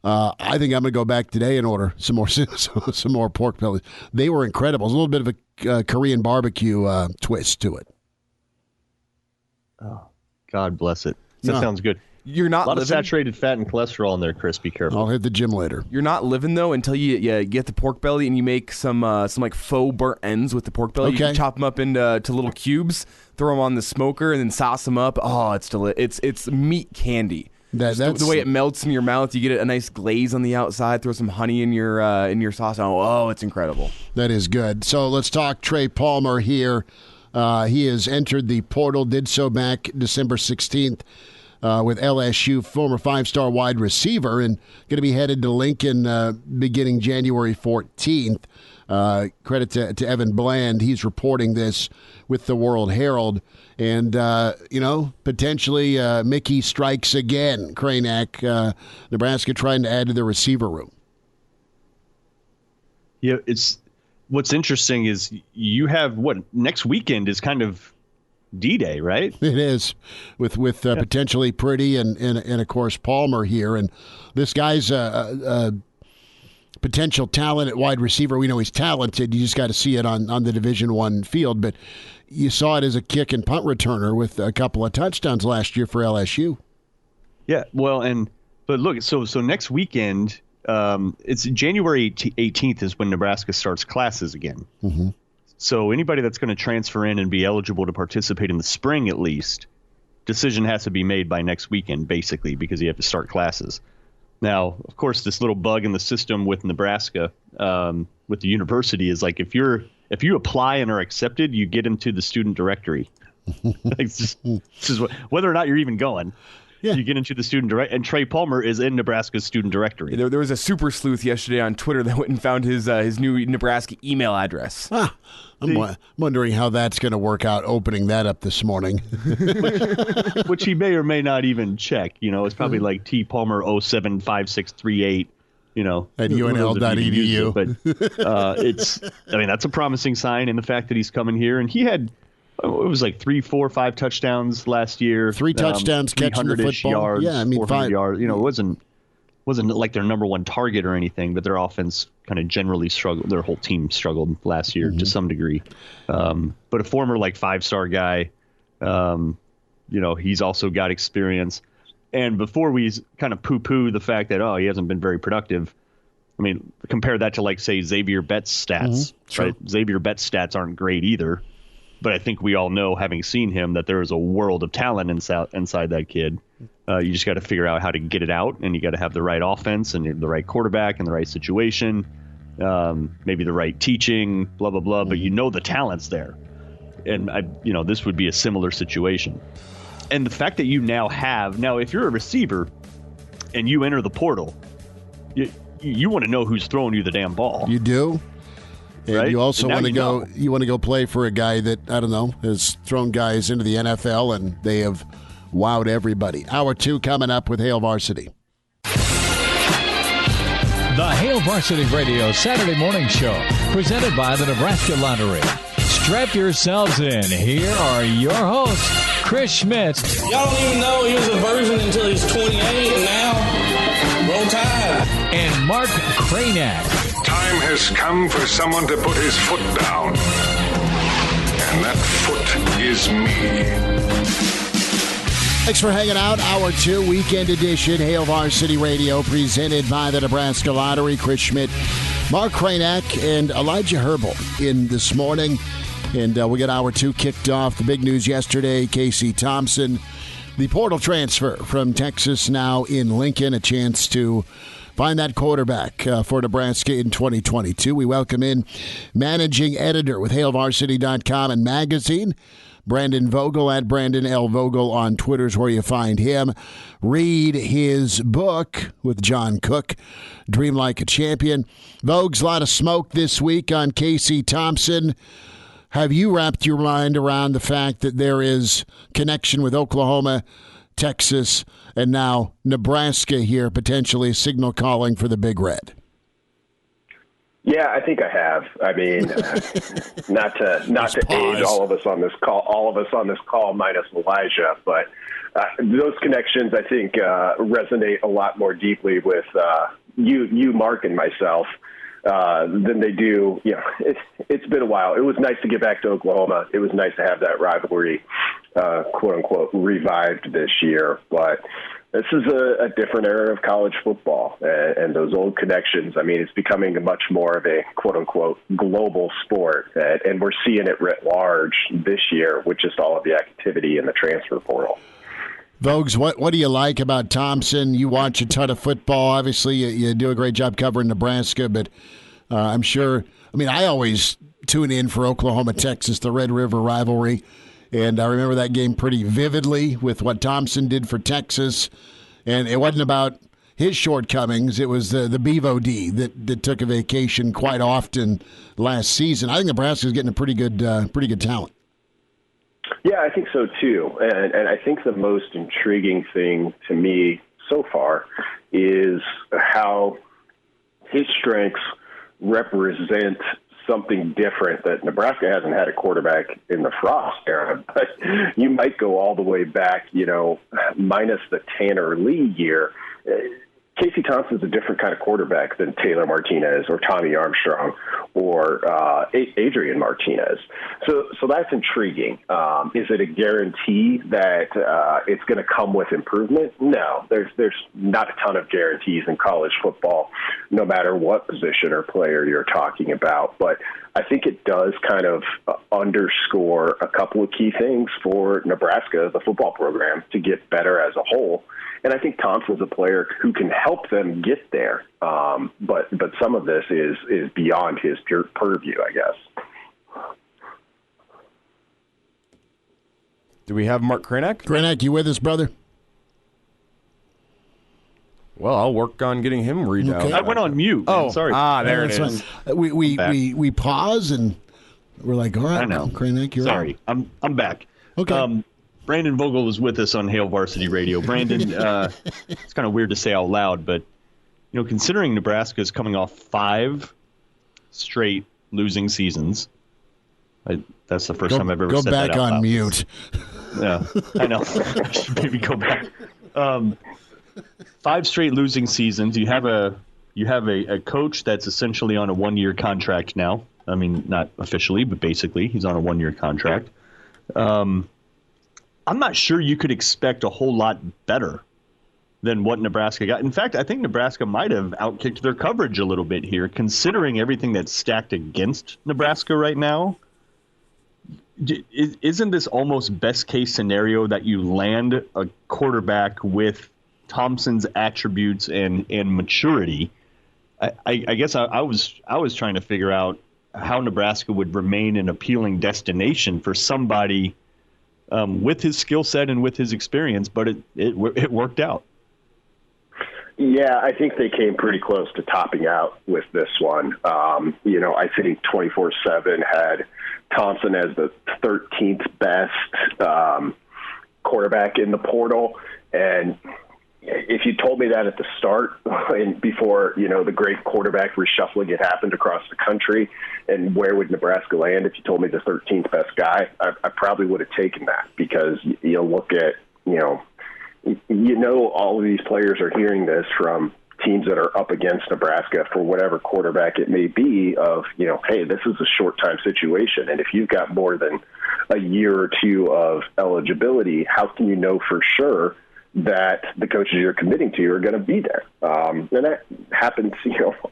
I think I'm going to go back today and order some more pork bellies. They were incredible. It was a little bit of a Korean barbecue twist to it. Oh, God bless it. That sounds good. You're not a lot living? of saturated fat and cholesterol in there, Chris. Be careful. I'll hit the gym later. You're not living though until you get the pork belly and you make some like faux burnt ends with the pork belly. Okay. You chop them up into little cubes, throw them on the smoker, and then sauce them up. Oh, it's delicious. It's meat candy. That's the way it melts in your mouth. You get a nice glaze on the outside. Throw some honey in your sauce. Oh, it's incredible. That is good. So let's talk Trey Palmer here. He has entered the portal. Did so back December 16th. With LSU, former 5-star wide receiver, and going to be headed to Lincoln beginning January 14th. Credit to Evan Bland. He's reporting this with the World Herald. And, potentially Mickey strikes again. Kraynak, Nebraska trying to add to the receiver room. Yeah, what's interesting is you have next weekend is kind of D-Day, right? It is, with potentially Pretty and of course Palmer here, and this guy's a potential talent at wide receiver. We know he's talented. You just got to see it on the Division I field, but you saw it as a kick and punt returner with a couple of touchdowns last year for LSU. Yeah, well, but look, so next weekend, it's January 18th is when Nebraska starts classes again. Mm-hmm. So anybody that's going to transfer in and be eligible to participate in the spring, at least, decision has to be made by next weekend, basically, because you have to start classes. Now, of course, this little bug in the system with Nebraska, with the university, is like if you apply and are accepted, you get into the student directory. This is whether or not you're even going. Yeah. You get into the student directory, and Trey Palmer is in Nebraska's student directory. There was a super sleuth yesterday on Twitter that went and found his new Nebraska email address. I'm wondering how that's going to work out, opening that up this morning. which he may or may not even check. It's probably like T Palmer 075638. At UNL.edu. But that's a promising sign in the fact that he's coming here, and he had. It was like 3, 4, 5 touchdowns last year. 3 touchdowns, catching the football. Yards, yeah, 400 yards. It wasn't like their number one target or anything, but their offense kind of generally struggled. Their whole team struggled last year to some degree. But a former 5-star guy, he's also got experience. And before we kind of poo-poo the fact that he hasn't been very productive, compare that to say Xavier Betts' stats. Sure. Right? Xavier Betts' stats aren't great either. But I think we all know, having seen him, that there is a world of talent inside that kid. You just got to figure out how to get it out, and you got to have the right offense and the right quarterback and the right situation, maybe the right teaching, blah, blah, blah. But the talent's there. And, this would be a similar situation. And the fact that you now if you're a receiver and you enter the portal, you want to know who's throwing you the damn ball. You do? And right? you also want to go. know. You want to go play for a guy that has thrown guys into the NFL, and they have wowed everybody. Hour 2 coming up with Hail Varsity. The Hail Varsity Radio Saturday morning show, presented by the Nebraska Lottery. Strap yourselves in. Here are your hosts, Chris Schmidt. Y'all don't even know he was a virgin until he's 28, and now roll tide. And Mark Kraynak. Time has come for someone to put his foot down. And that foot is me. Thanks for hanging out. Hour 2, weekend edition, Hail Varsity Radio, presented by the Nebraska Lottery. Chris Schmidt, Mark Kraynak, and Elijah Herbel in this morning. And we got hour 2 kicked off. The big news yesterday, Casey Thompson, the portal transfer from Texas, now in Lincoln, a chance to find that quarterback for Nebraska in 2022. We welcome in managing editor with HailVarsity.com and magazine, Brandon Vogel, at Brandon L. Vogel on Twitter is where you find him. Read his book with John Cook, Dream Like a Champion. Vogue's a lot of smoke this week on Casey Thompson. Have you wrapped your mind around the fact that there is connection with Oklahoma, Texas, and now Nebraska here, potentially signal calling for the Big Red? Yeah, I think I have. not to age all of us on this call minus Elijah, but those connections, I think, resonate a lot more deeply with you, Mark, and myself than they do. It's been a while. It was nice to get back to Oklahoma. It was nice to have that rivalry, quote unquote, revived this year. But this is a different era of college football, and those old connections. I mean, it's becoming much more of a quote unquote global sport, and we're seeing it writ large this year with just all of the activity in the transfer portal. Vogues, what do you like about Thompson? You watch a ton of football. Obviously, you do a great job covering Nebraska, but I'm sure – I mean, I always tune in for Oklahoma-Texas, the Red River rivalry, and I remember that game pretty vividly with what Thompson did for Texas, and it wasn't about his shortcomings. It was the Bevo D that took a vacation quite often last season. I think Nebraska's getting a pretty good talent. Yeah, I think so too. And I think the most intriguing thing to me so far is how his strengths represent something different that Nebraska hasn't had a quarterback in the Frost era. But you might go all the way back, minus the Tanner Lee year. Casey Thompson's a different kind of quarterback than Taylor Martinez or Tommy Armstrong or Adrian Martinez. So that's intriguing. Is it a guarantee that it's going to come with improvement? No, there's not a ton of guarantees in college football, no matter what position or player you're talking about. But I think it does kind of underscore a couple of key things for Nebraska, the football program, to get better as a whole. And I think Thompson's a player who can help them get there. But some of this is beyond his pure purview, I guess. Do we have Mark Kraynak? Kraynak, you with us, brother? Well, I'll work on getting him read out. I went on mute. Man. Sorry. There it is. We pause and we're like, all right, I know. Kraynak, you're sorry. on. I'm back. Okay. Brandon Vogel is with us on Hail Varsity Radio. Brandon, it's kind of weird to say out loud, but considering Nebraska is coming off 5 straight losing seasons, that's the first time I've ever said that out loud. Go back on mute. Yeah, I know. I should maybe go back. 5 straight losing seasons. You have a coach that's essentially on a 1-year contract now. I mean, not officially, but basically, he's on a 1-year contract. I'm not sure you could expect a whole lot better than what Nebraska got. In fact, I think Nebraska might have outkicked their coverage a little bit here, considering everything that's stacked against Nebraska right now. Isn't this almost best-case scenario that you land a quarterback with Thompson's attributes and maturity? I guess I was trying to figure out how Nebraska would remain an appealing destination for somebody with his skill set and with his experience, but it worked out. Yeah, I think they came pretty close to topping out with this one. I think 24/7 had Thompson as the 13th best quarterback in the portal. And if you told me that at the start and before, the great quarterback reshuffling had happened across the country, and where would Nebraska land if you told me the 13th best guy, I probably would have taken that, because you look at, all of these players are hearing this from teams that are up against Nebraska for whatever quarterback it may be of, hey, this is a short-time situation. And if you've got more than a year or two of eligibility, how can you know for sure that the coaches you're committing to are going to be there? And that happens,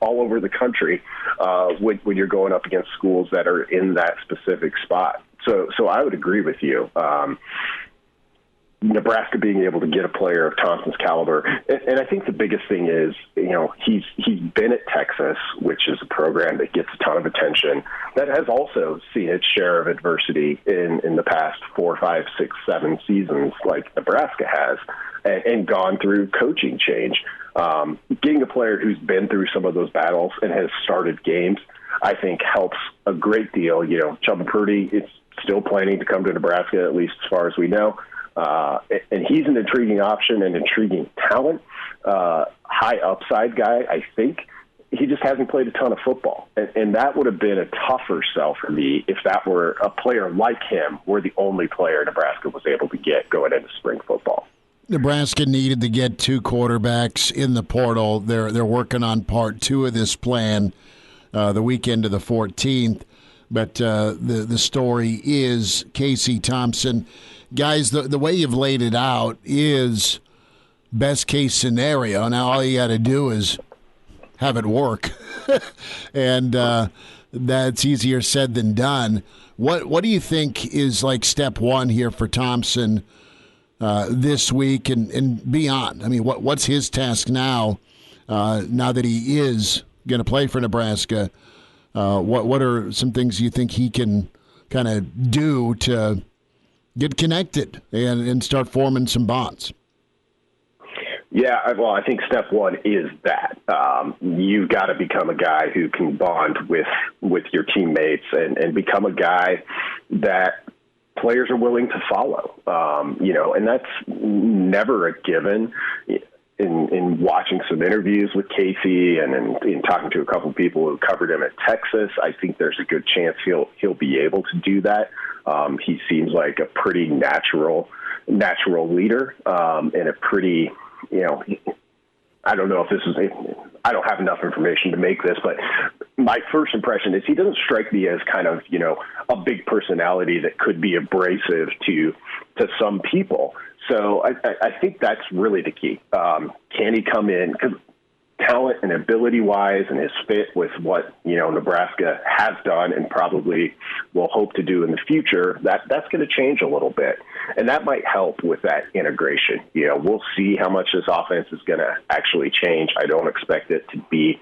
all over the country when you're going up against schools that are in that specific spot. So I would agree with you. Nebraska being able to get a player of Thompson's caliber. And I think the biggest thing is, he's been at Texas, which is a program that gets a ton of attention, that has also seen its share of adversity in the past 4, 5, 6, 7 seasons like Nebraska has, and gone through coaching change. Getting a player who's been through some of those battles and has started games, I think helps a great deal. Chubba Purdy is still planning to come to Nebraska, at least as far as we know. And he's an intriguing option, an intriguing talent, high upside guy, I think. He just hasn't played a ton of football. And that would have been a tougher sell for me if that were a player like him were the only player Nebraska was able to get going into spring football. Nebraska needed to get 2 quarterbacks in the portal. They're working on part 2 of this plan the weekend of the 14th. But the story is Casey Thompson. Guys, the way you've laid it out is best case scenario. Now all you got to do is have it work. And that's easier said than done. What do you think is like step 1 here for Thompson this week and beyond? I mean, what's his task now that he is going to play for Nebraska? What are some things you think he can kind of do to get connected and start forming some bonds? Yeah, well, I think step 1 is that you've got to become a guy who can bond with your teammates and become a guy that players are willing to follow. And that's never a given. In watching some interviews with Casey and in talking to a couple of people who covered him at Texas, I think there's a good chance he'll be able to do that. He seems like a pretty natural leader and a pretty, I don't know if this is I don't have enough information to make this, but my first impression is he doesn't strike me as kind of, a big personality that could be abrasive to some people. So I think that's really the key. Can he come in? Because talent and ability-wise and his fit with what, Nebraska has done and probably will hope to do in the future, that's going to change a little bit. And that might help with that integration. We'll see how much this offense is going to actually change. I don't expect it to be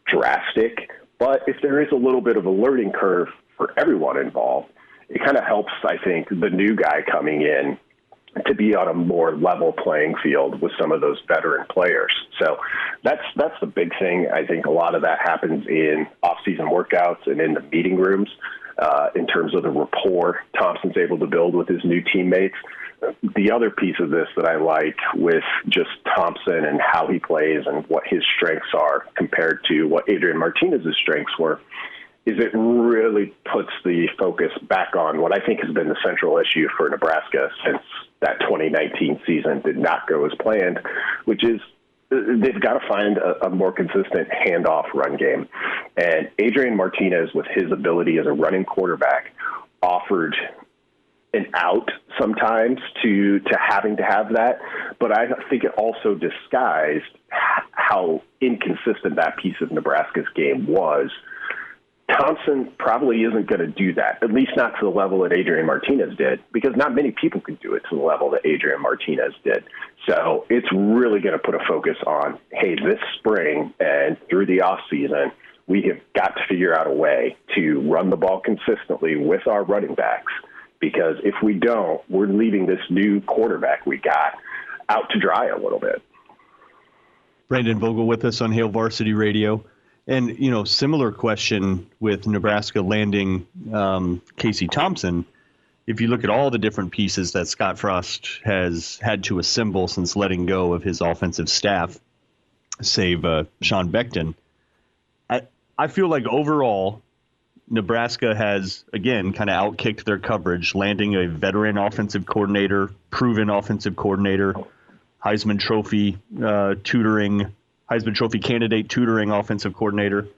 drastic. But if there is a little bit of a learning curve for everyone involved, it kind of helps, I think, the new guy coming in to be on a more level playing field with some of those veteran players. So that's the big thing. I think a lot of that happens in off-season workouts and in the meeting rooms in terms of the rapport Thompson's able to build with his new teammates. The other piece of this that I like with just Thompson and how he plays and what his strengths are compared to what Adrian Martinez's strengths were is it really puts the focus back on what I think has been the central issue for Nebraska since that 2019 season did not go as planned, which is they've got to find a more consistent handoff run game. And Adrian Martinez, with his ability as a running quarterback, offered an out sometimes to having to have that. But I think it also disguised how inconsistent that piece of Nebraska's game was. Thompson probably isn't going to do that, at least not to the level that Adrian Martinez did, because not many people can do it to the level that Adrian Martinez did. So it's really going to put a focus on, hey, this spring and through the offseason, we have got to figure out a way to run the ball consistently with our running backs, because if we don't, we're leaving this new quarterback we got out to dry a little bit. Brandon Vogel with us on Hail Varsity Radio. And, similar question with Nebraska landing Casey Thompson. If you look at all the different pieces that Scott Frost has had to assemble since letting go of his offensive staff, save Sean Beckton, I feel like overall Nebraska has, again, kind of outkicked their coverage, landing a veteran offensive coordinator, proven offensive coordinator, Heisman Trophy candidate tutoring offensive coordinator,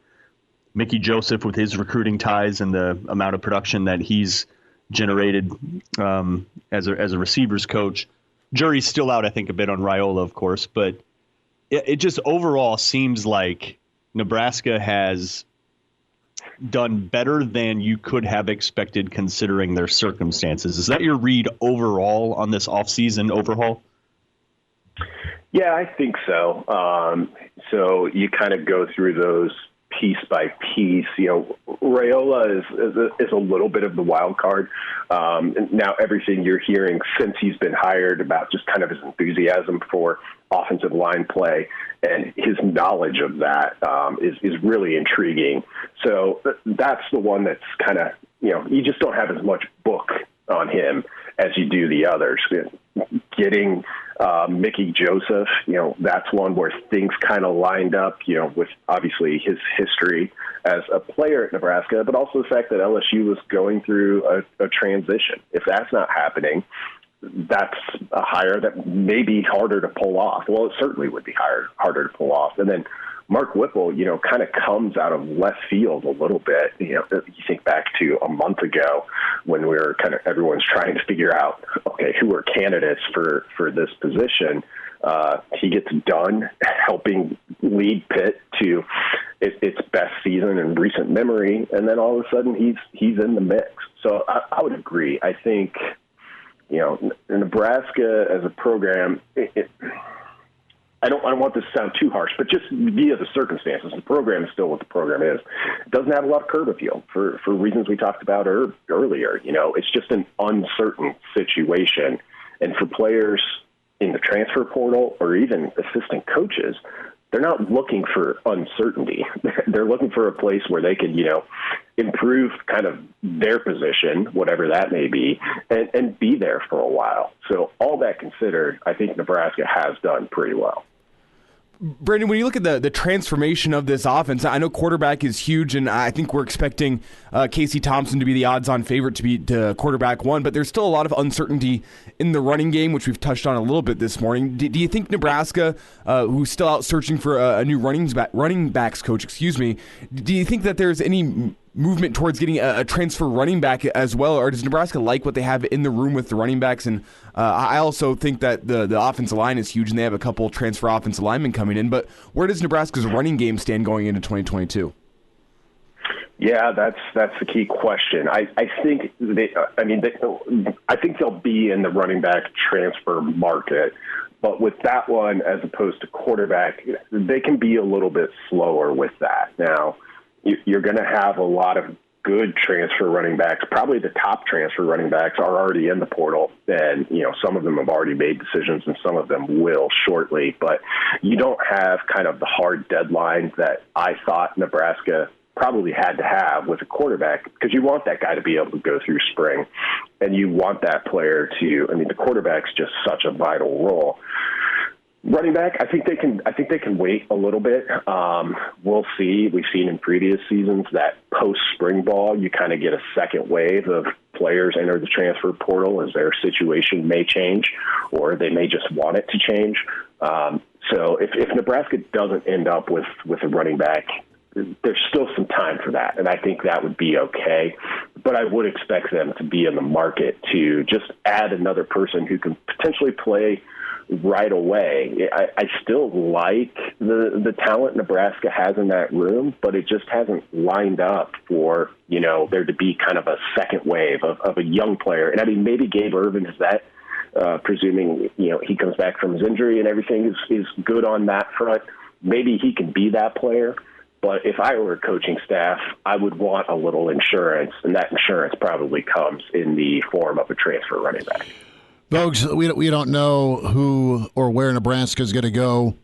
Mickey Joseph with his recruiting ties and the amount of production that he's generated as a receivers coach. Jury's still out, I think, a bit on Raiola, of course, but it just overall seems like Nebraska has done better than you could have expected considering their circumstances. Is that your read overall on this offseason overhaul? Yeah, I think so. So you kind of go through those piece by piece. Raiola is a little bit of the wild card. Now, everything you're hearing since he's been hired about just kind of his enthusiasm for offensive line play and his knowledge of that is really intriguing. So that's the one that's kind of, you just don't have as much book on him as you do the others. Getting Mickey Joseph, that's one where things kind of lined up, with obviously his history as a player at Nebraska, but also the fact that LSU was going through a transition. If that's not happening, that's a hire that may be harder to pull off. Well, it certainly would be harder to pull off. And then Mark Whipple, kind of comes out of left field a little bit. You think back to a month ago when we were everyone's trying to figure out, okay, who are candidates for this position. He gets done helping lead Pitt to its best season in recent memory, and then all of a sudden he's in the mix. So I would agree. I think, Nebraska as a program, I don't want this to sound too harsh, but just via the circumstances, the program is still what the program is. It doesn't have a lot of curb appeal for reasons we talked about earlier. It's just an uncertain situation. And for players in the transfer portal or even assistant coaches, they're not looking for uncertainty. They're looking for a place where they can, improve kind of their position, whatever that may be, and be there for a while. So all that considered, I think Nebraska has done pretty well. Brandon, when you look at the transformation of this offense, I know quarterback is huge, and I think we're expecting Casey Thompson to be the odds-on favorite to be quarterback one, but there's still a lot of uncertainty in the running game, which we've touched on a little bit this morning. Do you think Nebraska, who's still out searching for a new running backs coach, do you think that there's any movement towards getting a transfer running back as well, or does Nebraska like what they have in the room with the running backs? And I also think that the offensive line is huge, and they have a couple transfer offensive linemen coming in. But where does Nebraska's running game stand going into 2022? Yeah, that's the key question. I think I think they'll be in the running back transfer market. But with that one, as opposed to quarterback, they can be a little bit slower with that. Now, you're going to have a lot of good transfer running backs. Probably the top transfer running backs are already in the portal, and some of them have already made decisions, and some of them will shortly. But you don't have kind of the hard deadlines that I thought Nebraska probably had to have with a quarterback, because you want that guy to be able to go through spring, and you want that player to. The quarterback's just such a vital role. Running back, I think they can wait a little bit. We'll see. We've seen in previous seasons that post-spring ball, you kind of get a second wave of players enter the transfer portal as their situation may change, or they may just want it to change. So if Nebraska doesn't end up with a running back, there's still some time for that, and I think that would be okay. But I would expect them to be in the market to just add another person who can potentially play right away. I still like the talent Nebraska has in that room, but it just hasn't lined up for, there to be kind of a second wave of a young player. And maybe Gabe Ervin is that, presuming, he comes back from his injury and everything is good on that front. Maybe he can be that player. But if I were a coaching staff, I would want a little insurance, and that insurance probably comes in the form of a transfer running back. Folks, we don't know who or where Nebraska is going to go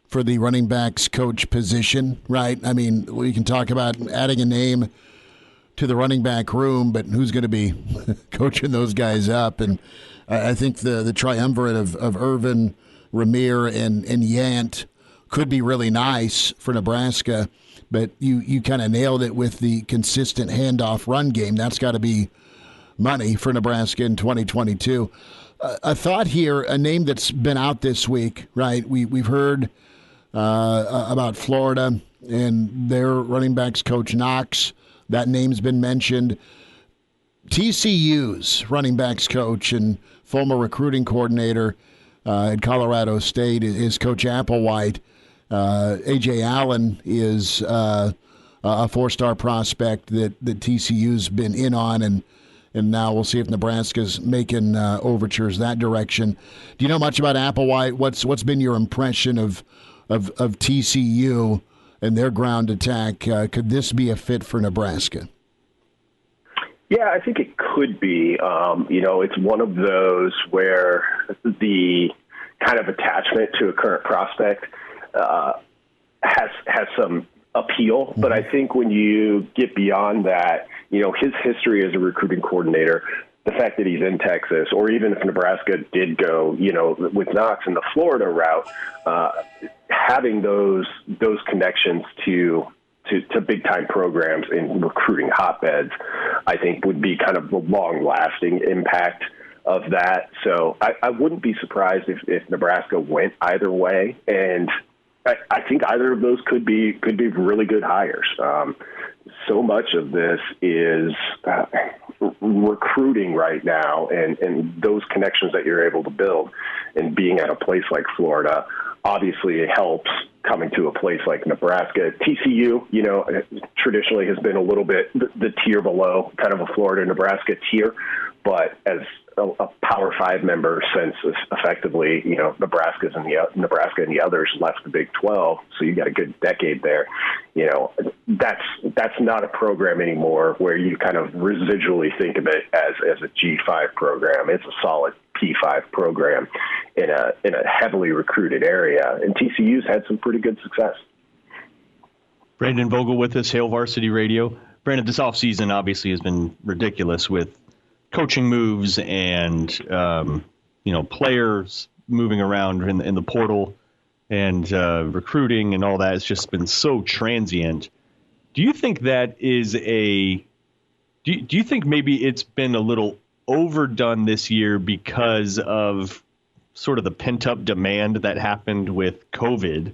for the running backs coach position, right? We can talk about adding a name to the running back room, but who's going to be coaching those guys up? And I think the triumvirate of Irvin, Ramir, and Yant could be really nice for Nebraska, but you kind of nailed it with the consistent handoff run game. That's got to be money for Nebraska in 2022. A thought here, a name that's been out this week, right? We've heard about Florida and their running backs coach Knox. That name's been mentioned. TCU's running backs coach and former recruiting coordinator at Colorado State is Coach Applewhite. A.J. Allen is a four-star prospect that TCU's been in on, and now we'll see if Nebraska's making overtures that direction. Do you know much about Applewhite? What's been your impression of TCU and their ground attack? Could this be a fit for Nebraska? Yeah, I think it could be. It's one of those where the kind of attachment to a current prospect has some appeal, but I think when you get beyond that, his history as a recruiting coordinator, the fact that he's in Texas, or even if Nebraska did go, with Knox in the Florida route, having those connections to big time programs in recruiting hotbeds, I think would be kind of the long lasting impact of that. So I wouldn't be surprised if Nebraska went either way. And I think either of those could be really good hires. So much of this is recruiting right now, and those connections that you're able to build, and being at a place like Florida, obviously it helps coming to a place like Nebraska. TCU, traditionally has been a little bit the tier below, kind of a Florida-Nebraska tier, but as a Power 5 member since effectively, Nebraska and the others left the Big 12, so you got a good decade there. That's not a program anymore where you kind of residually think of it as a G5 program. It's a solid P5 program in a heavily recruited area, and TCU's had some pretty good success. Brandon Vogel with us, Hail Varsity Radio. Brandon, this offseason obviously has been ridiculous with coaching moves and players moving around in the portal and recruiting and all that. It's just been so transient. Do you think that is do you think maybe it's been a little overdone this year because of sort of the pent-up demand that happened with COVID,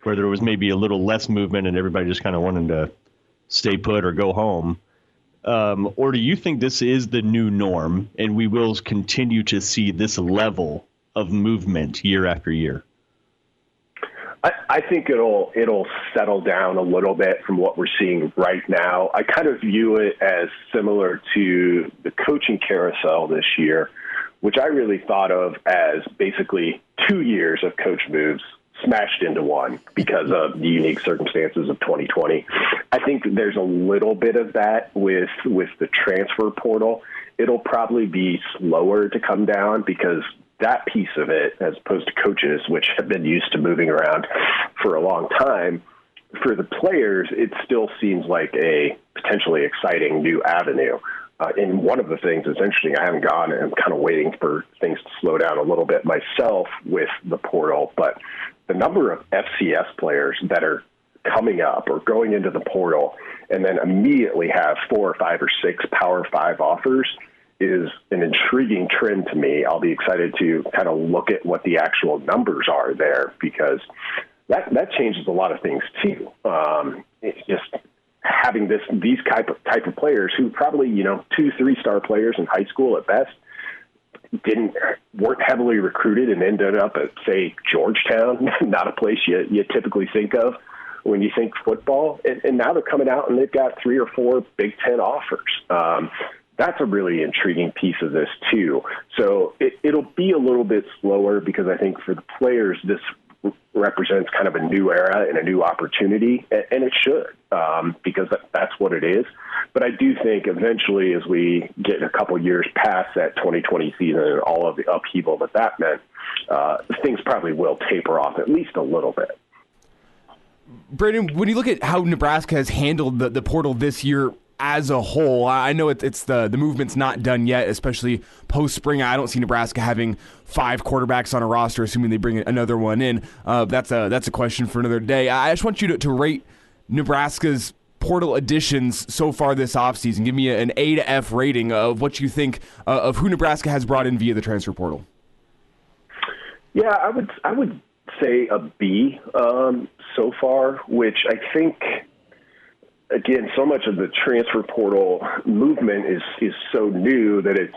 where there was maybe a little less movement and everybody just kind of wanted to stay put or go home? Or do you think this is the new norm and we will continue to see this level of movement year after year? I think it'll settle down a little bit from what we're seeing right now. I kind of view it as similar to the coaching carousel this year, which I really thought of as basically 2 years of coach moves smashed into one because of the unique circumstances of 2020. I think there's a little bit of that with the transfer portal. It'll probably be slower to come down because that piece of it, as opposed to coaches, which have been used to moving around for a long time, for the players, it still seems like a potentially exciting new avenue. And one of the things that's interesting, I haven't gone, and I'm kind of waiting for things to slow down a little bit myself with the portal, but the number of FCS players that are coming up or going into the portal and then immediately have 4 or 5 or 6 Power 5 offers is an intriguing trend to me. I'll be excited to kind of look at what the actual numbers are there, because that changes a lot of things too. It's just having these type of players who probably 2-3 star players in high school at best weren't heavily recruited and ended up at, say, Georgetown, not a place you typically think of when you think football. And now they're coming out and they've got 3 or 4 Big Ten offers. That's a really intriguing piece of this too. So it'll be a little bit slower because I think for the players, this represents kind of a new era and a new opportunity, and it should, because that's what it is. But I do think eventually, as we get a couple years past that 2020 season and all of the upheaval that meant, things probably will taper off at least a little bit. Brandon, when you look at how Nebraska has handled the portal this year as a whole, I know it's the movement's not done yet, especially post-spring. I don't see Nebraska having 5 quarterbacks on a roster, assuming they bring another one in. That's a question for another day. I just want you to rate Nebraska's portal additions so far this offseason. Give me an A to F rating of what you think of who Nebraska has brought in via the transfer portal. Yeah, I would say a B so far, which I think, again, so much of the transfer portal movement is so new that it's,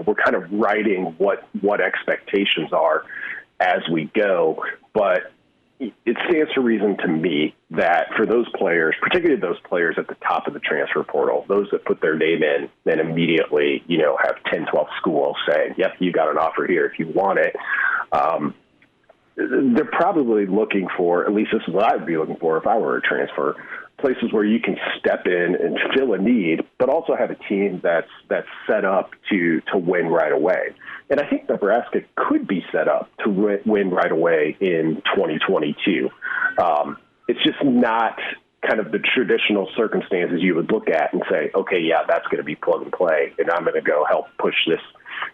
we're kind of writing what expectations are as we go. But it stands to reason to me that for those players, particularly those players at the top of the transfer portal, those that put their name in, then immediately, have 10, 12 schools saying, yep, you got an offer here if you want it. They're probably looking for, at least this is what I would be looking for if I were a transfer, places where you can step in and fill a need, but also have a team that's set up to win right away. And I think Nebraska could be set up to win right away in 2022. It's just not kind of the traditional circumstances you would look at and say, okay, yeah, that's going to be plug and play, and I'm going to go help push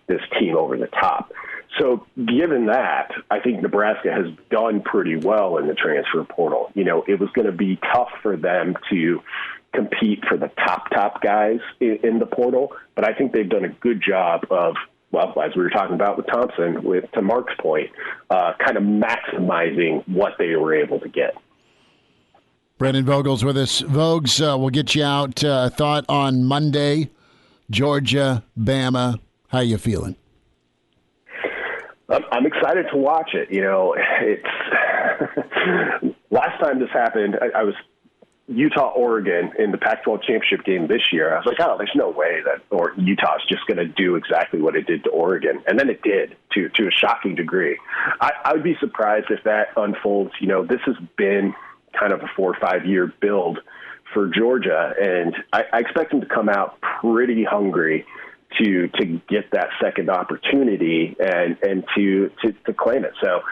this team over the top. So given that, I think Nebraska has done pretty well in the transfer portal. It was going to be tough for them to compete for the top guys in the portal, but I think they've done a good job of well, as we were talking about with Thompson, to Mark's point, kind of maximizing what they were able to get. Brendan Vogel's with us. Vogues, we'll get you out. Thought on Monday, Georgia, Bama. How you feeling? I'm excited to watch it. It's last time this happened, I was Utah-Oregon in the Pac-12 championship game this year. I was like, oh, there's no way that Utah's just going to do exactly what it did to Oregon. And then it did to a shocking degree. I would be surprised if that unfolds. This has been kind of a 4 or 5 year build for Georgia, and I expect them to come out pretty hungry to get that second opportunity and to claim it. So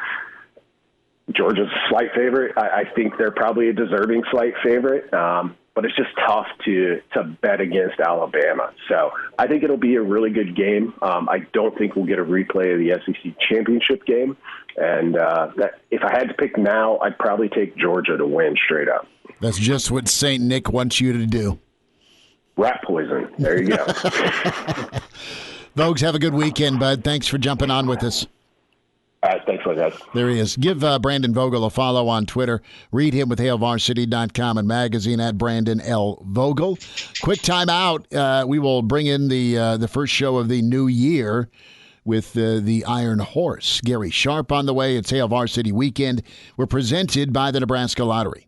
Georgia's a slight favorite. I think they're probably a deserving slight favorite, but it's just tough to bet against Alabama. So I think it'll be a really good game. I don't think we'll get a replay of the SEC championship game. And that if I had to pick now, I'd probably take Georgia to win straight up. That's just what St. Nick wants you to do. Rat poison. There you go. Vogues, have a good weekend, bud. Thanks for jumping on with us. All right, thanks, guys. There he is. Give Brandon Vogel a follow on Twitter. Read him with HailVarsity.com and magazine at Brandon L. Vogel. Quick time out. We will bring in the first show of the new year with the Iron Horse. Gary Sharp on the way. It's Hail Varsity Weekend. We're presented by the Nebraska Lottery.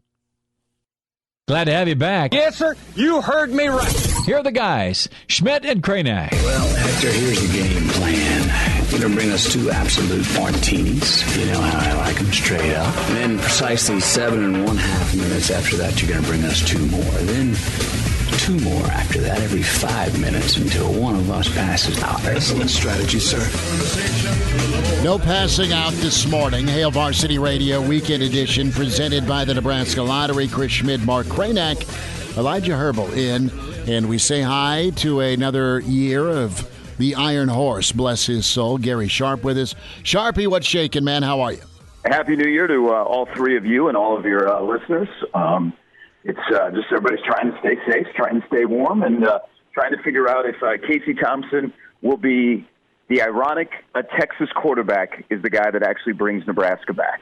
Glad to have you back. Yes, sir. You heard me right. Here are the guys, Schmidt and Kraynak. Well, Hector, here's the game plan. You're going to bring us 2 absolute martinis. You know how I like them, straight up. And then precisely 7.5 minutes after that, you're going to bring us 2 more. Then 2 more after that every 5 minutes until one of us passes out. Excellent strategy, sir. No passing out this morning. Hail Varsity Radio Weekend Edition presented by the Nebraska Lottery. Chris Schmidt, Mark Kraynak, Elijah Herbel in. And we say hi to another year of the Iron Horse. Bless his soul. Gary Sharp with us. Sharpie, what's shaking, man? How are you? Happy New Year to all 3 of you and all of your listeners. It's just everybody's trying to stay safe, trying to stay warm, and trying to figure out if Casey Thompson will be the ironic Texas quarterback is the guy that actually brings Nebraska back.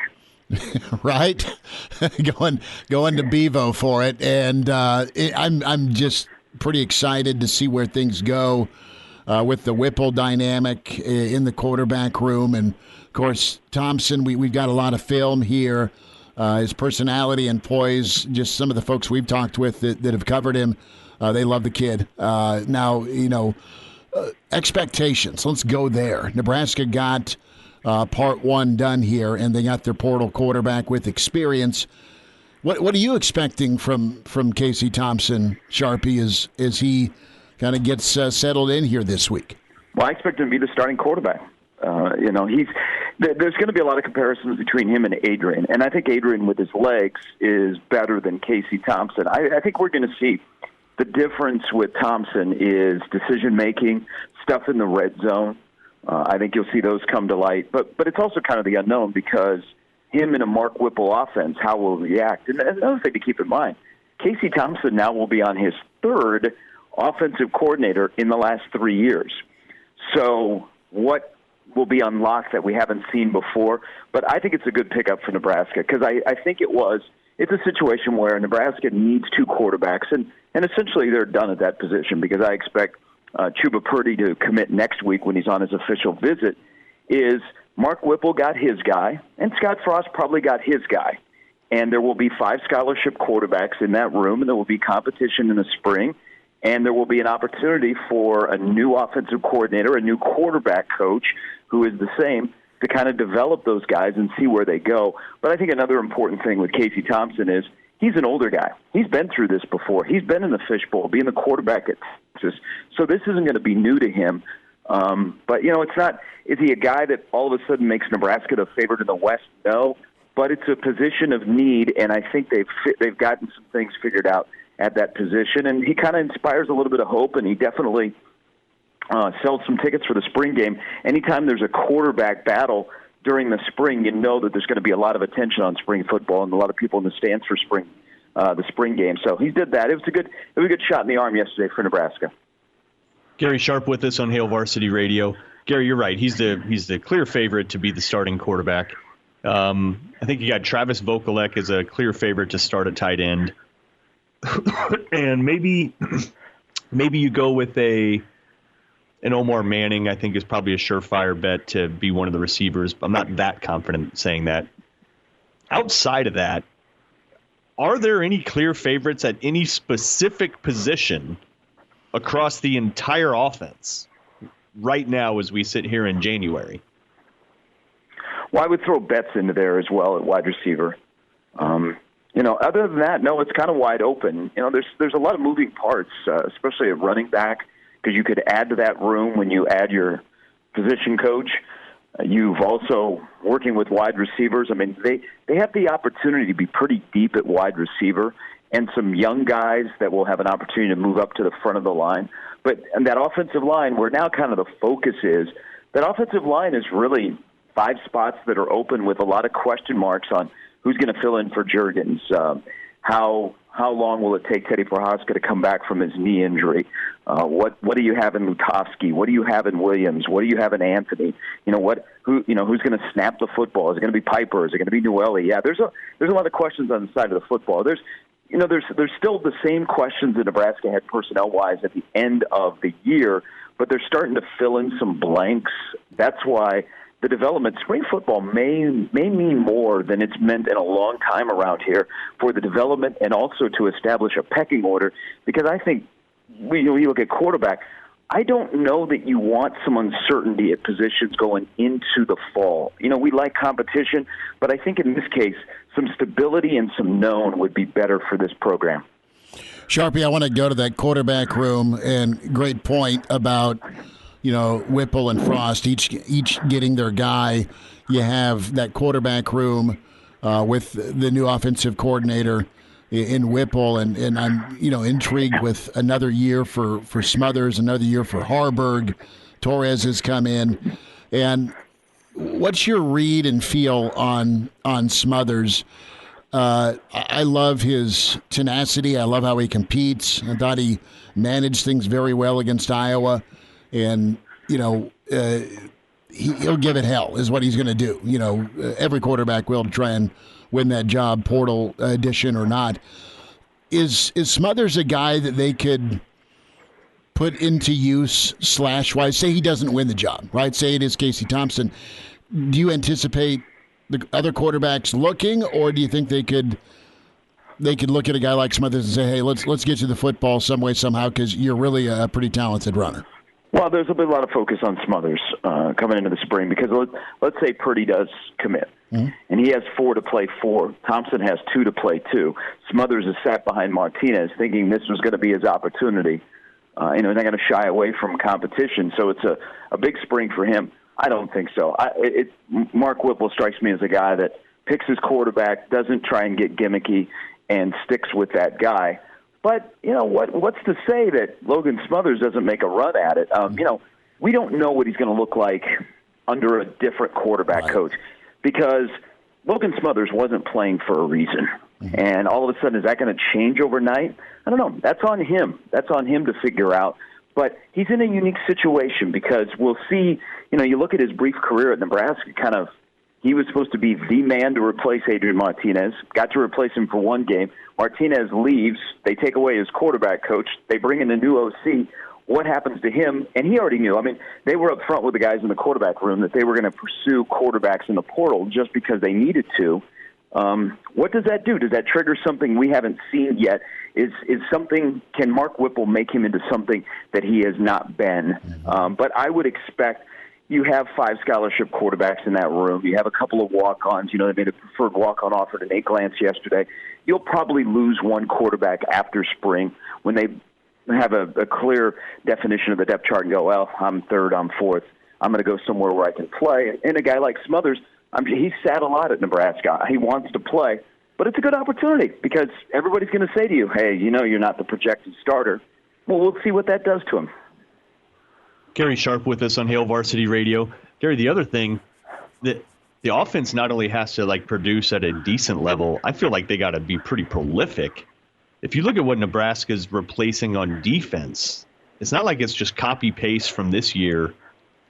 Right? going to Bevo for it. And I'm just pretty excited to see where things go with the Whipple dynamic in the quarterback room. And, of course, Thompson, we've got a lot of film here. His personality and poise, just some of the folks we've talked with that have covered him, they love the kid. Now, expectations. Let's go there. Nebraska got part 1 done here, and they got their portal quarterback with experience. What are you expecting from Casey Thompson, Sharpie, as he kind of gets settled in here this week? Well, I expect him to be the starting quarterback. There's going to be a lot of comparisons between him and Adrian, and I think Adrian with his legs is better than Casey Thompson. I think we're going to see the difference with Thompson is decision-making, stuff in the red zone. I think you'll see those come to light, but it's also kind of the unknown because him in a Mark Whipple offense, how will he react? And another thing to keep in mind, Casey Thompson now will be on his 3rd offensive coordinator in the last 3 years. So what will be unlocked that we haven't seen before? But I think it's a good pickup for Nebraska because I think it's a situation where Nebraska needs 2 quarterbacks, and essentially they're done at that position because I expect Chuba Purdy to commit next week when he's on his official visit. Is Mark Whipple got his guy, and Scott Frost probably got his guy. And there will be 5 scholarship quarterbacks in that room, and there will be competition in the spring, and there will be an opportunity for a new offensive coordinator, a new quarterback coach who is the same, to kind of develop those guys and see where they go. But I think another important thing with Casey Thompson is he's an older guy. He's been through this before. He's been in the fishbowl, being the quarterback at Texas. So this isn't going to be new to him. But, it's not – is he a guy that all of a sudden makes Nebraska the favorite in the West? No. But it's a position of need, and I think they've gotten some things figured out at that position. And he kind of inspires a little bit of hope, and he definitely sells some tickets for the spring game. Anytime there's a quarterback battle during the spring, you know that there's going to be a lot of attention on spring football and a lot of people in the stands for the spring game. So he did that. It was a good shot in the arm yesterday for Nebraska. Gary Sharp with us on Hail Varsity Radio. Gary, you're right. He's the clear favorite to be the starting quarterback. I think you got Travis Vogelek as a clear favorite to start at tight end. And maybe you go with an Omar Manning, I think is probably a surefire bet to be one of the receivers. I'm not that confident saying that. Outside of that, are there any clear favorites at any specific position across the entire offense right now as we sit here in January? Well, I would throw Betts into there as well at wide receiver. Other than that, no, it's kind of wide open. There's a lot of moving parts, especially at running back, because you could add to that room when you add your position coach. You've also working with wide receivers. I mean, they have the opportunity to be pretty deep at wide receiver, and some young guys that will have an opportunity to move up to the front of the line. But and that offensive line, where now kind of the focus is, that offensive line is really 5 spots that are open with a lot of question marks on who's going to fill in for Juergens. How long will it take Teddy Prohaska to come back from his knee injury? What do you have in Lutovsky? What do you have in Williams? What do you have in Anthony? Who's going to snap the football? Is it going to be Piper? Is it going to be Newelly? Yeah, there's a lot of questions on the side of the football. There's still the same questions that Nebraska had personnel-wise at the end of the year, but they're starting to fill in some blanks. That's why the development, spring football may mean more than it's meant in a long time around here for the development and also to establish a pecking order, because I think we look at quarterback, I don't know that you want some uncertainty at positions going into the fall. We like competition, but I think in this case, some stability and some known would be better for this program. Sharpie, I want to go to that quarterback room, and great point about Whipple and Frost, each getting their guy. You have that quarterback room with the new offensive coordinator in Whipple, and I'm intrigued with another year for Smothers, another year for Hoiberg. Torres has come in, and what's your read and feel on Smothers? I love his tenacity. I love how he competes. I thought he managed things very well against Iowa. And, he'll give it hell is what he's going to do. Every quarterback will try and win that job, portal edition or not. Is Smothers a guy that they could put into use slash-wise? Say he doesn't win the job, right? Say it is Casey Thompson. Do you anticipate the other quarterbacks looking, or do you think they could look at a guy like Smothers and say, hey, let's get you the football some way, somehow, because you're really a pretty talented runner? Well, there's a lot of focus on Smothers coming into the spring, because let's say Purdy does commit, and he has 4 to play 4. Thompson has 2 to play 2. Smothers is sat behind Martinez thinking this was going to be his opportunity. He's not going to shy away from competition, so it's a big spring for him. I don't think so. Mark Whipple strikes me as a guy that picks his quarterback, doesn't try and get gimmicky, and sticks with that guy. But, what's to say that Logan Smothers doesn't make a run at it? We don't know what he's going to look like under a different quarterback coach, because Logan Smothers wasn't playing for a reason. And all of a sudden, is that going to change overnight? I don't know. That's on him. That's on him to figure out. But he's in a unique situation, because we'll see, you look at his brief career at Nebraska, he was supposed to be the man to replace Adrian Martinez, got to replace him for 1 game. Martinez leaves. They take away his quarterback coach. They bring in a new OC. What happens to him? And he already knew. I mean, they were up front with the guys in the quarterback room that they were going to pursue quarterbacks in the portal just because they needed to. What does that do? Does that trigger something we haven't seen yet? Is something, can Mark Whipple make him into something that he has not been? But I would expect you have 5 scholarship quarterbacks in that room. You have a couple of walk-ons. They made a preferred walk-on offer to Nate Glantz yesterday. You'll probably lose 1 quarterback after spring when they have a clear definition of the depth chart and go, well, I'm 3rd, I'm 4th. I'm going to go somewhere where I can play. And a guy like Smothers, he's sat a lot at Nebraska. He wants to play. But it's a good opportunity, because everybody's going to say to you, hey, you're not the projected starter. Well, we'll see what that does to him. Gary Sharp with us on Hail Varsity Radio. Gary, the other thing, that the offense not only has to produce at a decent level, I feel like they got to be pretty prolific. If you look at what Nebraska's replacing on defense, it's not like it's just copy paste from this year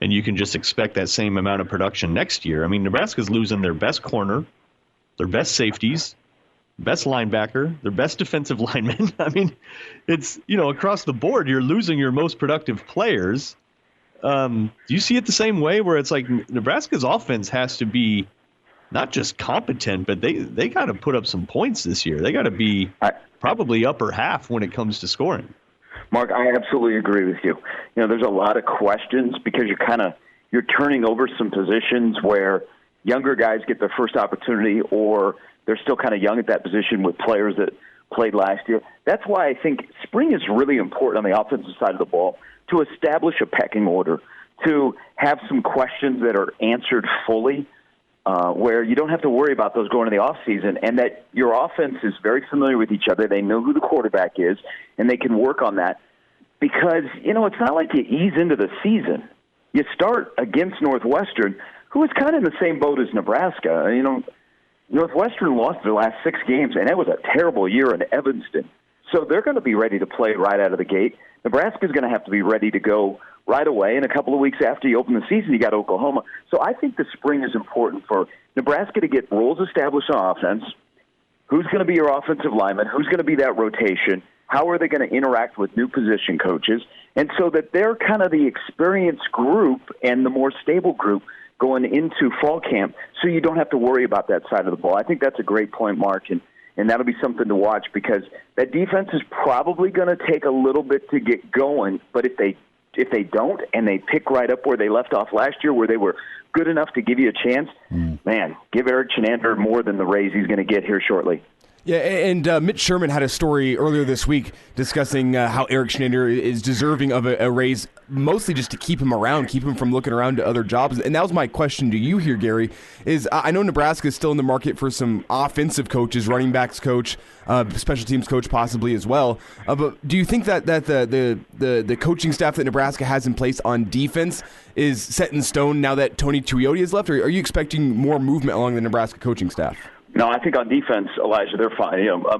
and you can just expect that same amount of production next year. I mean, Nebraska's losing their best corner, their best safeties, best linebacker, their best defensive lineman. I mean, it's, across the board, you're losing your most productive players. Do you see it the same way, where it's like Nebraska's offense has to be not just competent, but they got to put up some points this year. They got to be probably upper half when it comes to scoring. Mark, I absolutely agree with you. There's a lot of questions because you're turning over some positions where younger guys get their first opportunity, or they're still kind of young at that position with players that played last year. That's why I think spring is really important on the offensive side of the ball, to establish a pecking order, to have some questions that are answered fully, where you don't have to worry about those going into the offseason, and that your offense is very familiar with each other. They know who the quarterback is, and they can work on that. Because, it's not like you ease into the season. You start against Northwestern, who is kind of in the same boat as Nebraska. Northwestern lost their last 6 games, and it was a terrible year in Evanston. So they're going to be ready to play right out of the gate. Nebraska's going to have to be ready to go right away. And a couple of weeks after you open the season, you got Oklahoma. So I think the spring is important for Nebraska to get roles established on offense. Who's going to be your offensive lineman? Who's going to be that rotation? How are they going to interact with new position coaches? And so that they're kind of the experienced group and the more stable group going into fall camp, so you don't have to worry about that side of the ball. I think that's a great point, Mark, and that'll be something to watch, because that defense is probably going to take a little bit to get going. But if they don't, and they pick right up where they left off last year, where they were good enough to give you a chance, man, give Eric Chenander more than the raise he's going to get here shortly. Yeah, and Mitch Sherman had a story earlier this week discussing how Eric Chenander is deserving of a raise, mostly just to keep him around, keep him from looking around to other jobs. And that was my question to you here, Gary, is I know Nebraska is still in the market for some offensive coaches, running backs coach, special teams coach possibly as well. But do you think that the coaching staff that Nebraska has in place on defense is set in stone now that Tony Tuioti has left, or are you expecting more movement along the Nebraska coaching staff? No, I think on defense, Elijah, they're fine.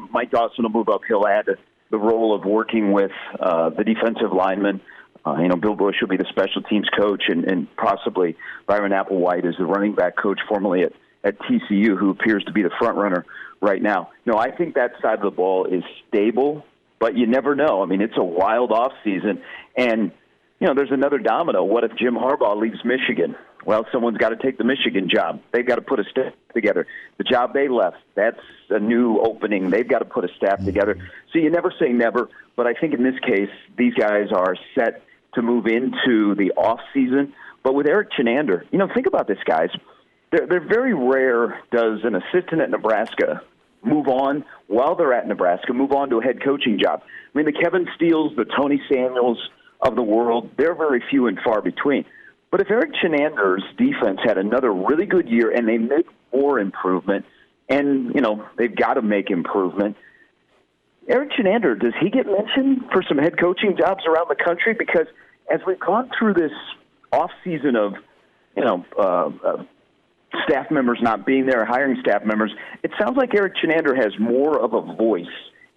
Mike Dawson will move up. He'll add the role of working with the defensive linemen. Bill Bush will be the special teams coach, and possibly Byron Applewhite is the running back coach formerly at TCU, who appears to be the front runner right now. No, I think that side of the ball is stable, but you never know. I mean, it's a wild off season, and there's another domino. What if Jim Harbaugh leaves Michigan? Well, someone's got to take the Michigan job. They've got to put a staff together. The job they left, that's a new opening. They've got to put a staff together. So you never say never, but I think in this case, these guys are set to move into the off season. But with Eric Chenander, think about this, guys. They're very rare does an assistant at Nebraska move on while they're at Nebraska, move on to a head coaching job. I mean, the Kevin Steeles, the Tony Samuels of the world, they're very few and far between. But if Eric Chenander's defense had another really good year and they make more improvement, and, they've got to make improvement, Eric Chenander, does he get mentioned for some head coaching jobs around the country? Because as we've gone through this off-season of, staff members not being there, hiring staff members, it sounds like Eric Chenander has more of a voice.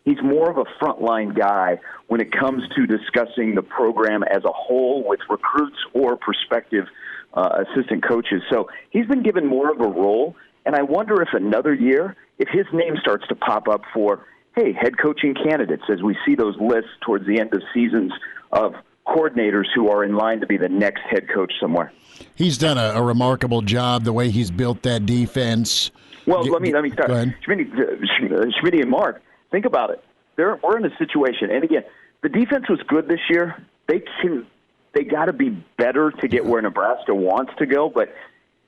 He's more of a frontline guy when it comes to discussing the program as a whole with recruits or prospective assistant coaches. So he's been given more of a role, and I wonder if another year, if his name starts to pop up for, hey, head coaching candidates, as we see those lists towards the end of seasons of coordinators who are in line to be the next head coach somewhere. He's done a remarkable job the way he's built that defense. Well, let me start. Go ahead. Schmidt and Mark, think about it. We're in a situation, and again, the defense was good this year. They got to be better to get where Nebraska wants to go. But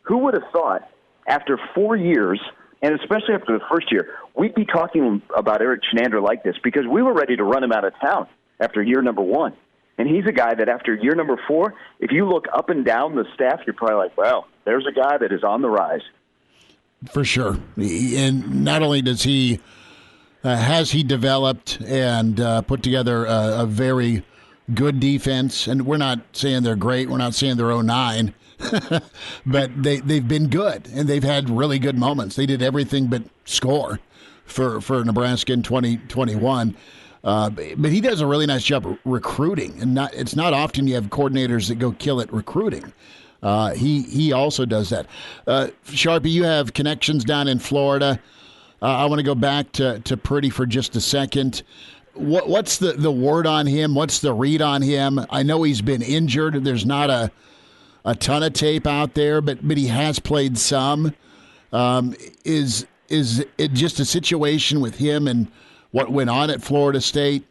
who would have thought after 4 years, and especially after the first year, we'd be talking about Eric Chenander like this, because we were ready to run him out of town after year number 1. And he's a guy that after year number 4, if you look up and down the staff, you're probably like, well, there's a guy that is on the rise. For sure. And not only does he has he developed and put together a very good defense, and we're not saying they're great, we're not saying they're 09, but they've been good, and they've had really good moments. They did everything but score for Nebraska in 2021. But he does a really nice job recruiting, and it's not often you have coordinators that go kill at recruiting. He also does that. Sharpie, you have connections down in Florida. I want to go back to Purdy for just a second. What's the word on him? What's the read on him? I know he's been injured. There's not a ton of tape out there, but he has played some. Is it just a situation with him and what went on at Florida State?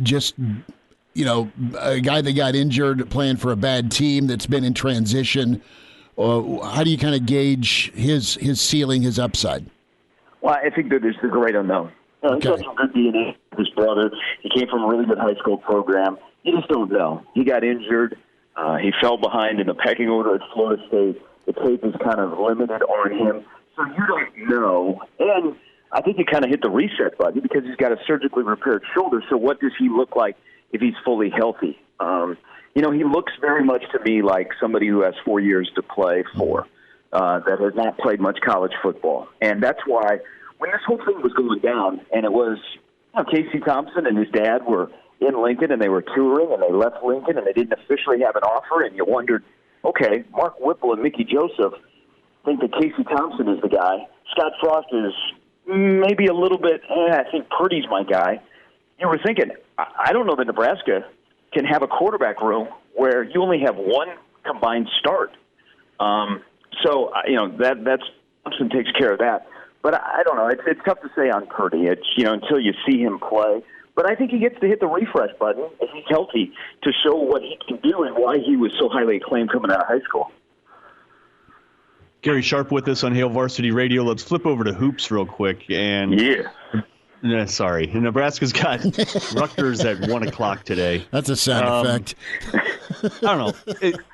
Just, a guy that got injured playing for a bad team that's been in transition. How do you kind of gauge his ceiling, his upside? Well, I think that there's the great unknown. He's got some good DNA with his brother. He came from a really good high school program. You just don't know. He got injured. He fell behind in the pecking order at Florida State. The tape is kind of limited on him. So you don't know. And I think you kind of hit the reset button because he's got a surgically repaired shoulder. So what does he look like if he's fully healthy? He looks very much to me like somebody who has 4 years to play for, that has not played much college football. And that's why when this whole thing was going down, and it was Casey Thompson and his dad were in Lincoln, and they were touring, and they left Lincoln, and they didn't officially have an offer, and you wondered, okay, Mark Whipple and Mickey Joseph think that Casey Thompson is the guy. Scott Frost is maybe a little bit, I think Purdy's my guy. You were thinking, I don't know that Nebraska can have a quarterback room where you only have one combined start. That's Thompson takes care of that. But I don't know. It's tough to say on Purdy. It's until you see him play. But I think he gets to hit the refresh button if he's healthy to show what he can do and why he was so highly acclaimed coming out of high school. Gary Sharp with us on Hail Varsity Radio. Let's flip over to hoops real quick. Sorry. Nebraska's got Rutgers at 1 o'clock today. That's a sound effect. I don't know.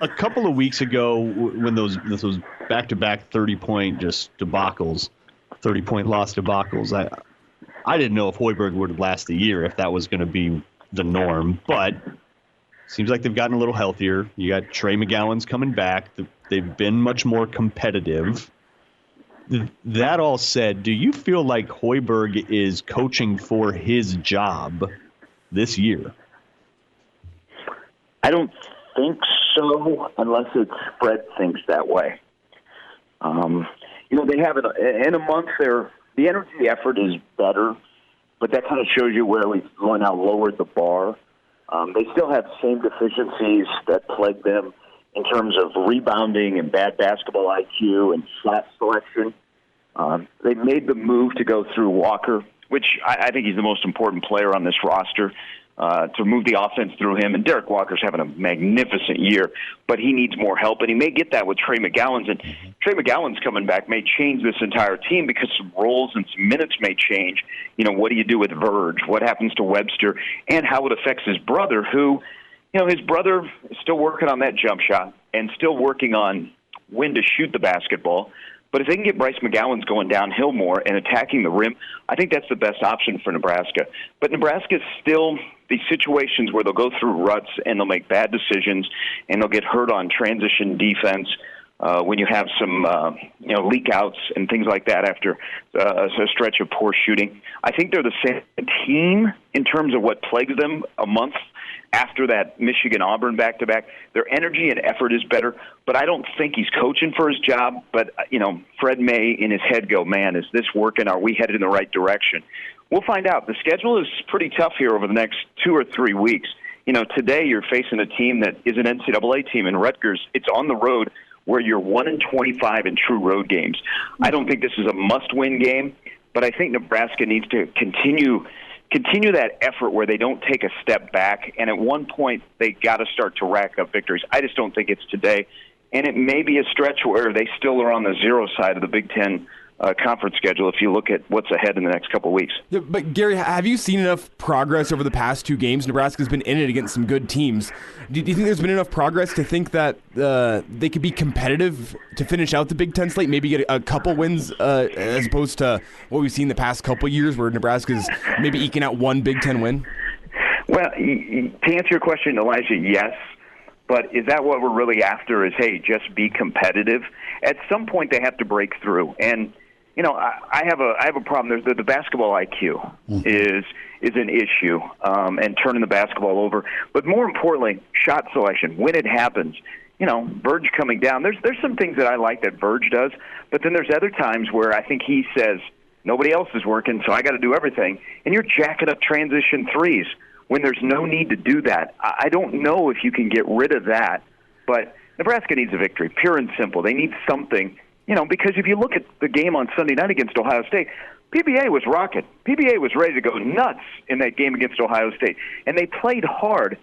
A couple of weeks ago, when those back-to-back 30-point just debacles, 30-point loss debacles, I didn't know if Hoiberg would last a year, if that was going to be the norm. But seems like they've gotten a little healthier. You got Trey McGowan's coming back. They've been much more competitive. That all said, do you feel like Hoiberg is coaching for his job this year? I don't think so, unless Fred thinks that way. They have it in a month. The energy effort is better, but that kind of shows you where we've now lowered the bar. They still have the same deficiencies that plague them in terms of rebounding and bad basketball IQ and shot selection. They made the move to go through Walker, which I think he's the most important player on this roster, to move the offense through him. And Derek Walker's having a magnificent year, but he needs more help, and he may get that with Trey McGowan's. And Trey McGowan's coming back may change this entire team because some roles and some minutes may change. What do you do with Verge? What happens to Webster? And how it affects his brother, who, his brother is still working on that jump shot and still working on when to shoot the basketball. But if they can get Bryce McGowan's going downhill more and attacking the rim, I think that's the best option for Nebraska. But Nebraska's still these situations where they'll go through ruts and they'll make bad decisions and they'll get hurt on transition defense when you have some leak outs and things like that after a stretch of poor shooting. I think they're the same team in terms of what plagues them a month after that Michigan-Auburn back-to-back. Their energy and effort is better, but I don't think he's coaching for his job. But, Fred may in his head go, man, is this working? Are we headed in the right direction? We'll find out. The schedule is pretty tough here over the next 2 or 3 weeks. Today you're facing a team that is an NCAA team in Rutgers. It's on the road where you're 1-25 in true road games. I don't think this is a must-win game, but I think Nebraska needs to continue that effort where they don't take a step back, and at one point they got to start to rack up victories. I just don't think it's today, and it may be a stretch where they still are on the zero side of the Big Ten conference schedule if you look at what's ahead in the next couple of weeks. Yeah, but Gary, have you seen enough progress over the past 2 games? Nebraska's been in it against some good temes. Do you think there's been enough progress to think that they could be competitive to finish out the Big Ten slate, maybe get a couple wins as opposed to what we've seen the past couple years where Nebraska's maybe eking out 1 Big Ten win? Well, to answer your question, Elijah, yes. But is that what we're really after is, hey, just be competitive? At some point they have to break through. And I have a problem. There's the basketball IQ is is an issue, and turning the basketball over. But more importantly, shot selection, when it happens. Verge coming down. There's some things that I like that Verge does, but then there's other times where I think he says, nobody else is working, so I got to do everything. And you're jacking up transition threes when there's no need to do that. I don't know if you can get rid of that, but Nebraska needs a victory, pure and simple. They need something, because if you look at the game on Sunday night against Ohio State, PBA was rocking. PBA was ready to go nuts in that game against Ohio State, and they played hard.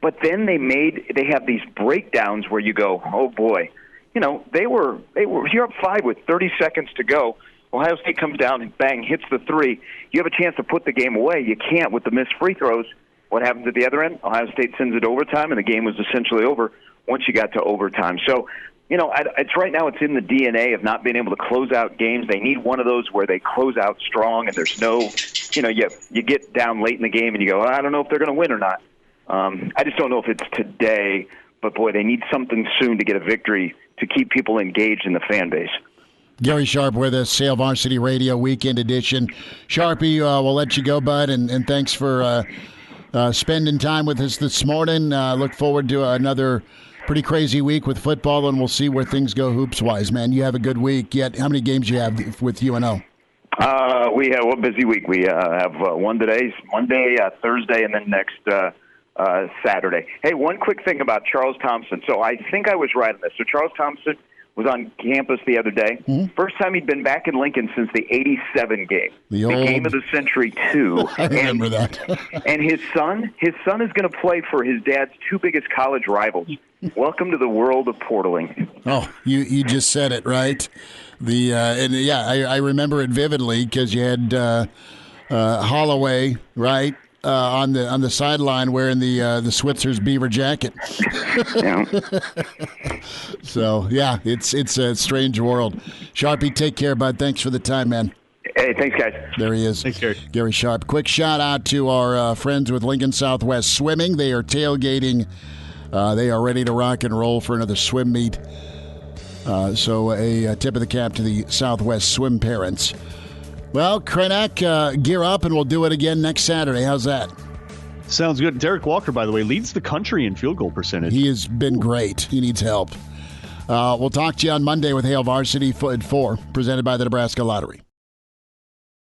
But then they have these breakdowns where you go, oh boy, you're up 5 with 30 seconds to go. Ohio State comes down and bang, hits the three. You have a chance to put the game away. You can't with the missed free throws. What happens at the other end? Ohio State sends it to overtime, and the game was essentially over once you got to overtime. So, it's right now it's in the DNA of not being able to close out games. They need one of those where they close out strong, and there's no, you get down late in the game and you go, I don't know if they're going to win or not. I just don't know if it's today, but boy, they need something soon to get a victory to keep people engaged in the fan base. Gary Sharp with us, Hail Varsity Radio Weekend Edition. Sharpie, we'll let you go, bud, and thanks for spending time with us this morning. Look forward to another pretty crazy week with football, and we'll see where things go hoops-wise, man. You have a good week. Yet, how many games you have with UNO? We have a busy week. We have one today, Monday, Thursday, and then next Saturday. Hey, one quick thing about Charles Thompson. So I think I was right on this. So Charles Thompson was on campus the other day. Mm-hmm. First time he'd been back in Lincoln since the '87 game, the game of the century 2. I remember that. And his son is going to play for his dad's 2 biggest college rivals. Welcome to the world of portaling. Oh, you just said it right. I remember it vividly because you had Holloway, right? On the sideline wearing the Switzer's beaver jacket. Yeah. So yeah, it's a strange world. Sharpie, take care, bud. Thanks for the time, man. Hey, thanks, guys. There he is. Thanks, Gary. Gary Sharp. Quick shout out to our friends with Lincoln Southwest Swimming. They are tailgating. They are ready to rock and roll for another swim meet. So a tip of the cap to the Southwest swim parents. Well, Kraynak, gear up, and we'll do it again next Saturday. How's that? Sounds good. Derek Walker, by the way, leads the country in field goal percentage. He has been great. He needs help. We'll talk to you on Monday with Hail Varsity at 4, presented by the Nebraska Lottery.